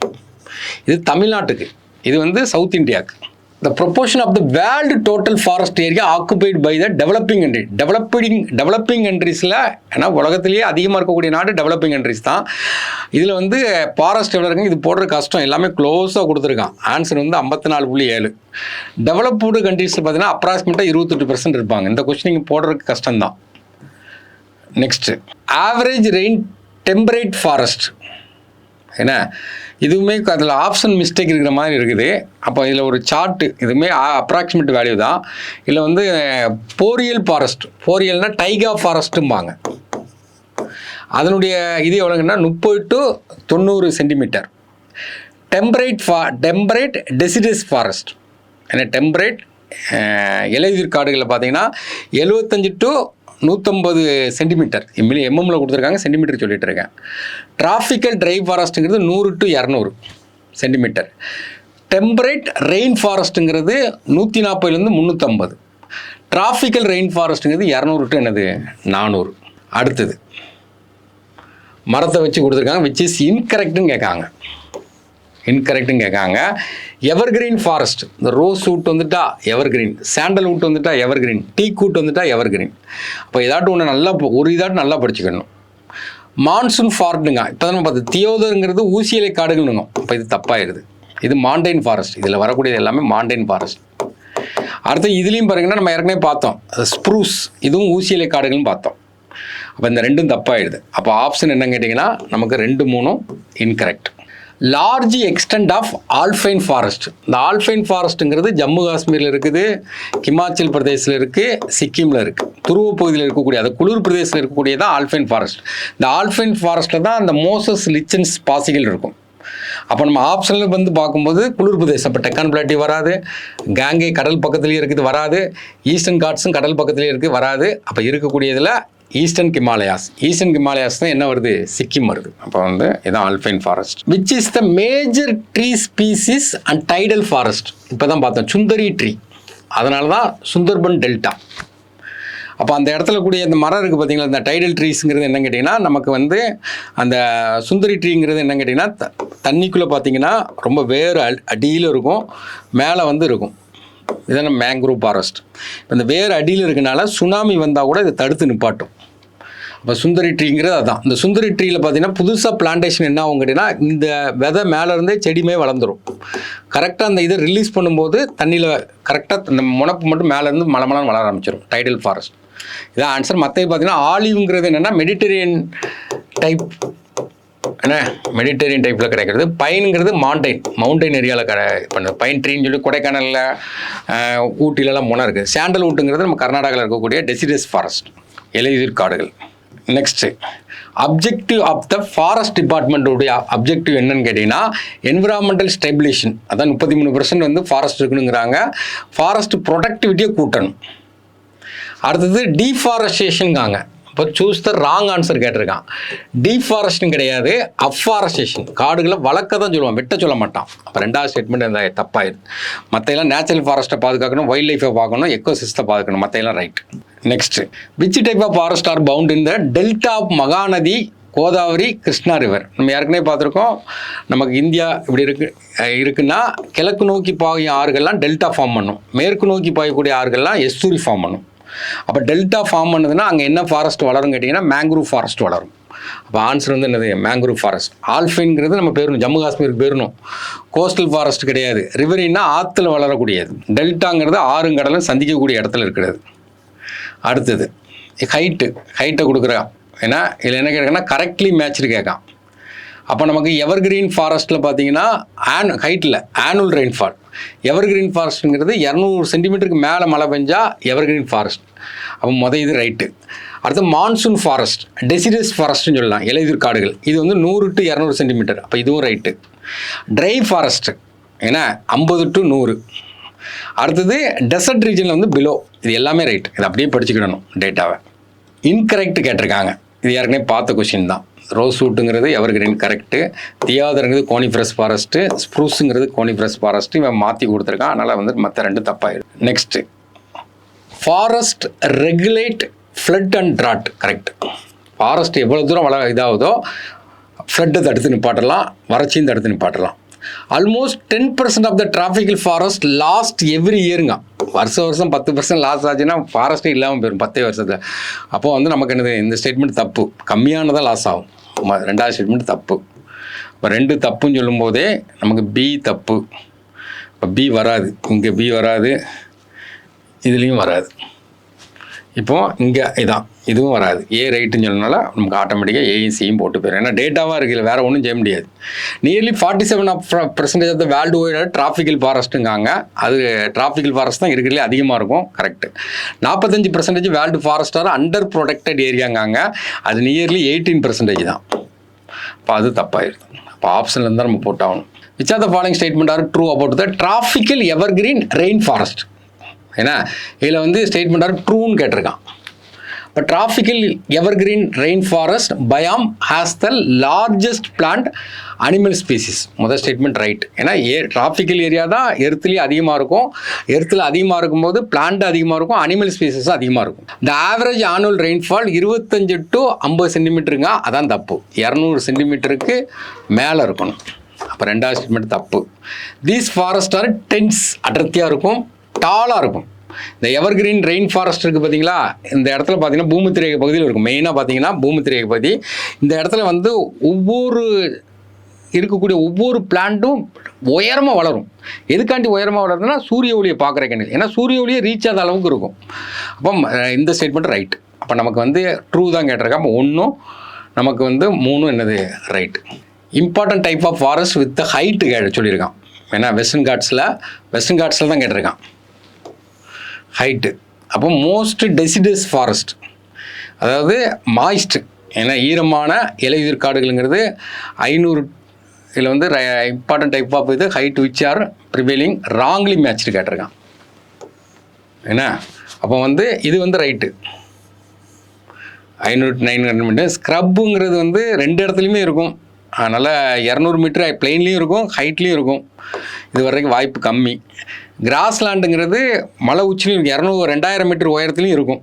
இது தமிழ்நாட்டுக்கு, இது வந்து சவுத் இந்தியாவுக்கு. The proportion of the world total forest area occupied by the developing country. Developing countries-ல ஏன்னா உலகத்திலேயே அதிகமாக இருக்கக்கூடிய நாடு டெவலப்பிங் கண்ட்ரிஸ் தான். இதில் வந்து ஃபாரஸ்ட் எவ்வளோ இருக்குங்க, இது போடுற கஷ்டம், எல்லாமே க்ளோஸாக கொடுத்துருக்கான். ஆன்சர் வந்து 54.7. டெவலப்டு கண்ட்ரீஸில் பார்த்தீங்கன்னா அப்ராக்சிமேட்டாக 28% இருப்பாங்க. இந்த கொஸ்டின் போடுறதுக்கு கஷ்டம்தான். Next, average rain temperate forest. ஏன்னா இதுவுமே அதில் ஆப்ஷன் மிஸ்டேக் இருக்கிற மாதிரி இருக்குது. அப்போ இதில் ஒரு சார்ட்டு, இதுவுமே அப்ராக்சிமேட் வேல்யூ தான். இதில் வந்து போரியல் ஃபாரஸ்ட், போரியல்னால் டைகா ஃபாரஸ்ட்டும்பாங்க. அதனுடைய இது எவ்வளோங்கன்னா 30 to 90 centimetre. Temperate deciduous forest, ஏன்னா டெம்பரேட் இலையுதிர் காடுகளில் பார்த்தீங்கன்னா 75 to 150 சென்டிமீட்டர். எம்எம்ல கொடுத்துருக்காங்க, சென்டிமீட்டர் சொல்லிட்டு இருக்கேன். டிராபிக்கல் ட்ரை ஃபாரஸ்ட்டுங்கிறது 100 to 200 சென்டிமீட்டர். டெம்பரேட் ரெயின் ஃபாரஸ்ட்டுங்கிறது 140 to 350. டிராபிக்கல் ரெயின் ஃபாரஸ்ட்டுங்கிறது 200 to 400. அடுத்தது மரத்தை வச்சு கொடுத்துருக்காங்க, விச் இஸ் இன்கரெக்டுன்னு கேட்காங்க. எவர்கிரீன் ஃபாரஸ்ட், இந்த ரோஸ் வுட் வந்துட்டா எவர்கிரீன், சாண்டல் வுட் வந்துட்டா எவர்கிரீன், டீக் வுட் வந்துட்டா எவர்கிரீன். அப்போ இதாட்டும் ஒன்று நல்லா படிச்சுக்கணும். மான்சூன் ஃபாரஸ்ட்டுங்க, இப்போ தான் நம்ம பார்த்து தியோதருங்கிறது ஊசியலை காடுகள்னுங்க. அப்போ இது தப்பாயிருது, இது மாண்டைன் ஃபாரஸ்ட். இதில் வரக்கூடியது எல்லாமே மாண்டைன் ஃபாரஸ்ட். அடுத்து இதுலேயும் பாருங்கன்னா நம்ம ஏற்கனவே பார்த்தோம் ஸ்ப்ரூஸ், இதுவும் ஊசியலை காடுகள்னு பார்த்தோம். அப்போ இந்த ரெண்டும் தப்பாயிடுது. அப்போ ஆப்ஷன் என்னன்னு கேட்டிங்கன்னா நமக்கு 2, 3 incorrect. Large extent of alpine forest. இந்த ஆல்ஃபைன் ஃபாரஸ்ட்டுங்கிறது ஜம்மு காஷ்மீரில் இருக்குது, ஹிமாச்சல் பிரதேசில் இருக்குது, சிக்கிமில் இருக்குது. துருவ பகுதியில் இருக்கக்கூடிய, அது குளிர் பிரதேசத்தில் இருக்கக்கூடியதான் ஆல்ஃபைன் ஃபாரஸ்ட். இந்த ஆல்ஃபைன் ஃபாரஸ்ட்டில் தான் அந்த மோசஸ் லிச்சன்ஸ் பாசிகள் இருக்கும். அப்போ நம்ம ஆப்ஷனில் வந்து பார்க்கும்போது குளிர் பிரதேசம், இப்போ டெக்கான் பிளாட்டி வராது, கேங்கே கடல் பக்கத்துலேயே இருக்குது வராது, ஈஸ்டர்ன் காட்ஸும் கடல் பக்கத்துலேயே இருக்குது வராது. அப்போ இருக்கக்கூடியதில் ஈஸ்டர்ன் ஹிமாலயாஸ் தான் என்ன வருது, சிக்கிம் வருது. அப்போ வந்து இதான் alpine forest. Which is the major tree species and tidal forest. இப்போ தான் பார்த்தோம் சுந்தரி ட்ரீ, அதனால தான் சுந்தர்பன் டெல்டா. அப்போ அந்த இடத்துல கூடிய இந்த மரம் இருக்குது பார்த்தீங்களா, இந்த டைடல் ட்ரீஸுங்கிறது என்னன்னு கேட்டிங்கன்னா நமக்கு வந்து அந்த சுந்தரி ட்ரீங்கிறது என்னன்னு கேட்டிங்கன்னா தண்ணிக்குள்ளே பார்த்தீங்கன்னா ரொம்ப வேறு அடியில் இருக்கும், மேலே வந்து இருக்கும். இதான மேங்க்ரூவ் ஃபாரஸ்ட். இப்போ இந்த வேறு அடியில் இருக்கனால சுனாமி வந்தால் கூட இதை தடுத்து நிப்பாட்டும். அப்போ சுந்தரி ட்ரீங்கிறது அதுதான். இந்த சுந்தரி ட்ரீயில் பார்த்தீங்கன்னா புதுசாக பிளான்டேஷன் என்ன ஆகும் கேட்டிங்கன்னா, இந்த விதை மேலேருந்தே செடிமே வளர்ந்துடும். கரெக்டாக அந்த இதை ரிலீஸ் பண்ணும்போது தண்ணியில் கரெக்டாக இந்த முனப்பு மட்டும் மேலேருந்து மலமலம் வளர ஆரம்பிச்சிடும். டைடல் ஃபாரஸ்ட் இதான் ஆன்சர். மற்றது பார்த்தீங்கன்னா ஆலிவ்ங்கிறது என்னென்னா மெடிட்டரேனியன் டைப், என்ன மெடிட்டரேனியன் டைப்பில் கிடைக்கிறது. பைனுங்கிறது மவுண்டைன் ஏரியாவில் பண்ணுது. பைன் ட்ரீன்னு சொல்லி கொடைக்கானலில் ஊட்டிலலாம் முனை இருக்குது. சாண்டல்வுட்டுங்கிறது நம்ம கர்நாடகாவில் இருக்கக்கூடிய டெசிடஸ் ஃபாரஸ்ட், இலையுதிர் காடுகள். Next objective of the forest டிபார்ட்மெண்ட்டுடைய அப்ஜெக்டிவ் என்னன்னு கேட்டிங்கன்னா என்விரான்மெண்டல் ஸ்டெபிலேஷன். அதான் 33% வந்து ஃபாரஸ்ட் இருக்கணுங்கிறாங்க. ஃபாரஸ்ட் ப்ரொடக்டிவிட்டியை கூட்டணும். அடுத்தது டீஃபாரஸ்டேஷனுங்காங்க. இப்போ சூஸ் த ராங் ஆன்சர் கேட்டிருக்கான். டீஃபாரஸ்டிங் கிடையாது, அஃபாரஸ்டேஷன். காடுகளை வளர்க்க தான் சொல்லுவான், வெட்ட சொல்ல மாட்டான். அப்போ ரெண்டாவது ஸ்டேட்மெண்ட் அந்த தப்பாயிடுது. மற்றையெல்லாம் நேச்சுரல் ஃபாரஸ்ட்டை பாதுகாக்கணும், வைல்ட் லைஃபை பார்க்கணும், எக்கோசிஸ்டத்தை பாதுகாக்கணும், மற்றையெல்லாம் right. Next which type of forest are found in the delta of Mahanadi, Godavari, Krishna river. நம்ம ஏற்கனவே பார்த்துருக்கோம். நமக்கு இந்தியா இப்படி இருக்குன்னா கிழக்கு நோக்கி பாயும் ஆறுகள்லாம் டெல்டா ஃபார்ம் பண்ணும், மேற்கு நோக்கி பாயக்கூடிய ஆறுகள்லாம் எஸ்தூரி ஃபார்ம் பண்ணும். அப்போ டெல்டா ஃபார்ம் பண்ணுதுன்னா அங்கே என்ன ஃபாரஸ்ட் வளரும் கேட்டிங்கன்னா மேங்க்ரூவ் ஃபாரஸ்ட் வளரும். அப்போ ஆன்சர் வந்து என்னது மேங்க்ரூவ் ஃபாரஸ்ட். ஆல்ஃபைன்ங்கிறது நம்ம பேரணும், ஜம்மு காஷ்மீருக்கு பேரணும். கோஸ்டல் ஃபாரஸ்ட் கிடையாது. ரிவரின்னா ஆற்றுல வளரக்கூடியது. டெல்டாங்கிறது ஆறும் கடலும் சந்திக்கக்கூடிய இடத்துல இருக்கிறது. அடுத்தது ஹைட்டை கொடுக்குறா. ஏன்னா இதில் என்ன கேட்குன்னா கரெக்ட்லி மேட்ச்டு கேட்கான். அப்போ நமக்கு எவர்கிரீன் ஃபாரஸ்ட்டில் பார்த்தீங்கன்னா ஹைட்டில் ஆனுவல் ரெயின்ஃபால். எவர்கிரீன் ஃபாரஸ்ட்டுங்கிறது 200 சென்டிமீட்டருக்கு மேலே மழை பெஞ்சால் எவர்கிரீன் ஃபாரஸ்ட். அப்போ இது ரைட்டு. அடுத்து மான்சூன் ஃபாரஸ்ட், டெசிடஸ் ஃபாரஸ்ட்னு சொல்லலாம், இலையுதிர் காடுகள். இது வந்து 100 to 200 சென்டிமீட்டர். அப்போ இதுவும் ரைட்டு. ட்ரை ஃபாரஸ்ட்டு ஏன்னா 50 to 100. அடுத்தது டெசர்ட் ரீஜனில் வந்து பிலோ. இது எல்லாமே ரைட். இது அப்படியே படிச்சுக்கிடணும் டேட்டாவை. இன்கரெக்ட் கேட்டிருக்காங்க. இது ஏற்கனவே பார்த்த கொஷின் தான். ரோஸ் வுட்டுங்கிறது எவர்கிரீன் கரெக்டு, தியாதருங்கிறது கோனிஃபரஸ் ஃபாரஸ்ட்டு, ஸ்ப்ரூஸுங்கிறது கோனிஃபரஸ் ஃபாரஸ்ட்டு. இவன் மாற்றி கொடுத்துருக்கான், அதனால் வந்து மற்ற ரெண்டு தப்பாயிடும். Next forest regulate flood and drought. Correct. Forest எவ்வளோ தூரம் இதாகுதோ ஃப்ளட்டை தடுத்து நிப்பாட்டலாம், வறட்சியும் தடுத்து நிப்பாட்டலாம். Almost 10% of the tropical forest lost every இயருங்க. வருஷம் 10% லாஸ் ஆச்சுன்னா ஃபாரஸ்ட்டே இல்லாமல் போயிடும் 10 வருஷத்தில். அப்போது வந்து நமக்கு என்னது இந்த ஸ்டேட்மெண்ட் தப்பு, கம்மியானதான் லாஸ் ஆகும். ரெண்டாவது ஸ்டேட்மெண்ட் தப்பு. இப்போ 2 தப்புன்னு சொல்லும்போதே நமக்கு பி தப்பு. இப்போ பி வராது, இங்கே பி வராது, இதுலேயும் வராது. இப்போது இங்கே இதுவும் வராது. ஏ ரைட்டுன்னு சொன்னனால நமக்கு ஆட்டோமேட்டிக்காக ஏயும் சியும் போட்டு போயிடும். ஏன்னா டேட்டாவாக இருக்குது, வேறு ஒன்றும் செய்ய முடியாது. Nearly 47% of the world wide tropical ஃபாரஸ்ட்டுங்காங்க. அது டிராஃபிக்கல் ஃபாரஸ்ட் தான் இருக்கிறதுலே அதிகமாக இருக்கும். கரெக்டு. 45% வேர்ல்டு ஃபாரஸ்டாக அண்டர் ப்ரொடெக்டட் ஏரியாங்காங்க. அது நியர்லி 18% தான். அப்போ அது தப்பாயிருது. அப்போ ஆப்ஷன்லேருந்து தான் நம்ம போட்டாகணும். Which are the following statement are true about the tropical evergreen rain forest? ஏன்னா இதில் வந்து ஸ்டேட்மெண்ட் ஆர் ட்ரூன்னு கேட்டிருக்கான். இப்போ tropical evergreen rain forest biome has the largest plant animal species. முதல் ஸ்டேட்மெண்ட் ரைட். ஏன்னா டிராஃபிக்கல் ஏரியா தான் எர்த்துலேயே அதிகமாக இருக்கும். எர்த்தில் அதிகமாக இருக்கும்போது பிளான்ட் அதிகமாக இருக்கும், அனிமல் ஸ்பீசிஸும் அதிகமாக இருக்கும். இந்த ஆவரேஜ் ஆனுவல் ரெயின்ஃபால் 25 to 50 சென்டிமீட்டருங்க. அதான் தப்பு. 200 சென்டிமீட்டருக்கு மேலே இருக்கணும். அப்போ ரெண்டாவது ஸ்டேட்மெண்ட் தப்பு. தீஸ் ஃபாரஸ்ட் ஆர் டென்ஸ், அடர்த்தியாக இருக்கும், டாலாக இருக்கும். இந்த எவர்கிரீன் ரெயின் ஃபாரஸ்ட் இருக்குது பார்த்தீங்களா, இந்த இடத்துல பார்த்தீங்கன்னா பூமத்திரேகை பகுதியில் இருக்கும். மெயினாக பார்த்தீங்கன்னா பூமத்திரேகை பகுதி. இந்த இடத்துல வந்து இருக்கக்கூடிய ஒவ்வொரு பிளான்ட்டும் உயரமாக வளரும். எதுக்காண்டி உயரமாக வளருதுன்னா சூரிய ஒளியை பார்க்குறக்கேன்னு. ஏன்னா சூரிய ஒளியை ரீச் ஆகாத அளவுக்கு இருக்கும். அப்போ இந்த ஸ்டேட்மெண்ட் ரைட். அப்போ நமக்கு வந்து ட்ரூ தான் கேட்டிருக்கேன். அப்போ 1 நமக்கு வந்து 3 என்னது right. Important type of forest with height சொல்லியிருக்கான். ஏன்னா வெஸ்டர்ன் காட்ஸில் தான் கேட்டிருக்கான் ஹைட்டு. அப்போ மோஸ்ட் டெசிடஸ் ஃபாரஸ்ட், அதாவது மாய்ஸ்ட், ஏன்னா ஈரமான இலையுதிர் காடுகள்ங்கிறது 500. இதில் வந்து இம்பார்ட்டன்ட் டைப் ஆஃப் இது height which are prevailing wrongly matched கேட்டிருக்கான். என்ன அப்போ வந்து இது வந்து ரைட்டு. 500 to 900 metre. ஸ்க்ரப்புங்கிறது வந்து 2 இடத்துலையுமே இருக்கும். அதனால் 200 மீட்டர் பிளெயின்லேயும் இருக்கும், ஹைட்லேயும் இருக்கும். இது வரைக்கும் வாய்ப்பு கம்மி. கிராஸ்லாண்டுங்கிறது மலை உச்சிலையும் 2000 மீட்டர் உயரத்துலையும் இருக்கும்.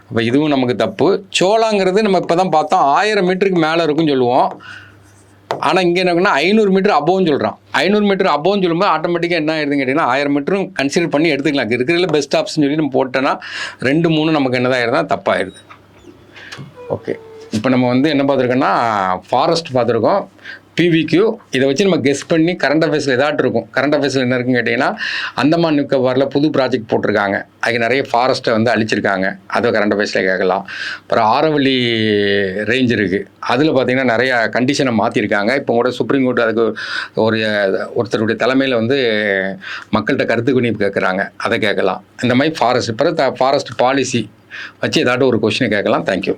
அப்போ இதுவும் நமக்கு தப்பு. சோளாங்கிறது நம்ம இப்போ தான் பார்த்தோம் 1000 மீட்டருக்கு மேலே இருக்குன்னு சொல்லுவோம். ஆனால் இங்கே என்ன 500 மீட்டர் அபோவ்னு சொல்கிறான். 500 மீட்டர் அபோவ்னு சொல்லும்போது ஆட்டோமேட்டிக்காக என்ன ஆயிடுதுன்னு கேட்டிங்கன்னா 1000 மீட்டரும் கன்சிடர் பண்ணி எடுத்துக்கலாம். இருக்கிறதுல பெஸ்ட் ஆப்ஷன் சொல்லி நம்ம போட்டோன்னா 2, 3 நமக்கு என்னதான் ஆயிருந்தா தப்பாகிடுது. ஓகே, இப்போ நம்ம வந்து என்ன பார்த்துருக்கோன்னா ஃபாரஸ்ட் பார்த்துருக்கோம், பிவிக்யூ. இதை வச்சு நம்ம கெஸ் பண்ணி கரண்ட் அஃபேர்ஸில் ஏதாட்டு இருக்கும். கரண்ட் அஃபேர்ஸில் என்ன இருக்குன்னு கேட்டிங்கன்னா, அந்தமான் நிக்கோபாரில் புது ப்ராஜெக்ட் போட்டிருக்காங்க, அதுக்கு நிறைய ஃபாரஸ்ட்டை வந்து அழிச்சிருக்காங்க, அதை கரண்ட் அஃபேர்ஸில் கேட்கலாம். அப்புறம் ஆரவல்லி ரேஞ்ச் இருக்குது, அதில் பார்த்திங்கன்னா நிறைய கண்டிஷனை மாற்றிருக்காங்க. இப்போ கூட சுப்ரீம் கோர்ட் அதுக்கு ஒருத்தருடைய தலைமையில் வந்து மக்கள்கிட்ட கருத்து கணிப்பு கேட்குறாங்க, அதை கேட்கலாம். இந்த மாதிரி ஃபாரஸ்ட் பாலிசி வச்சு ஏதாட்டும் ஒரு கொஸ்டினை கேட்கலாம். தேங்க்யூ.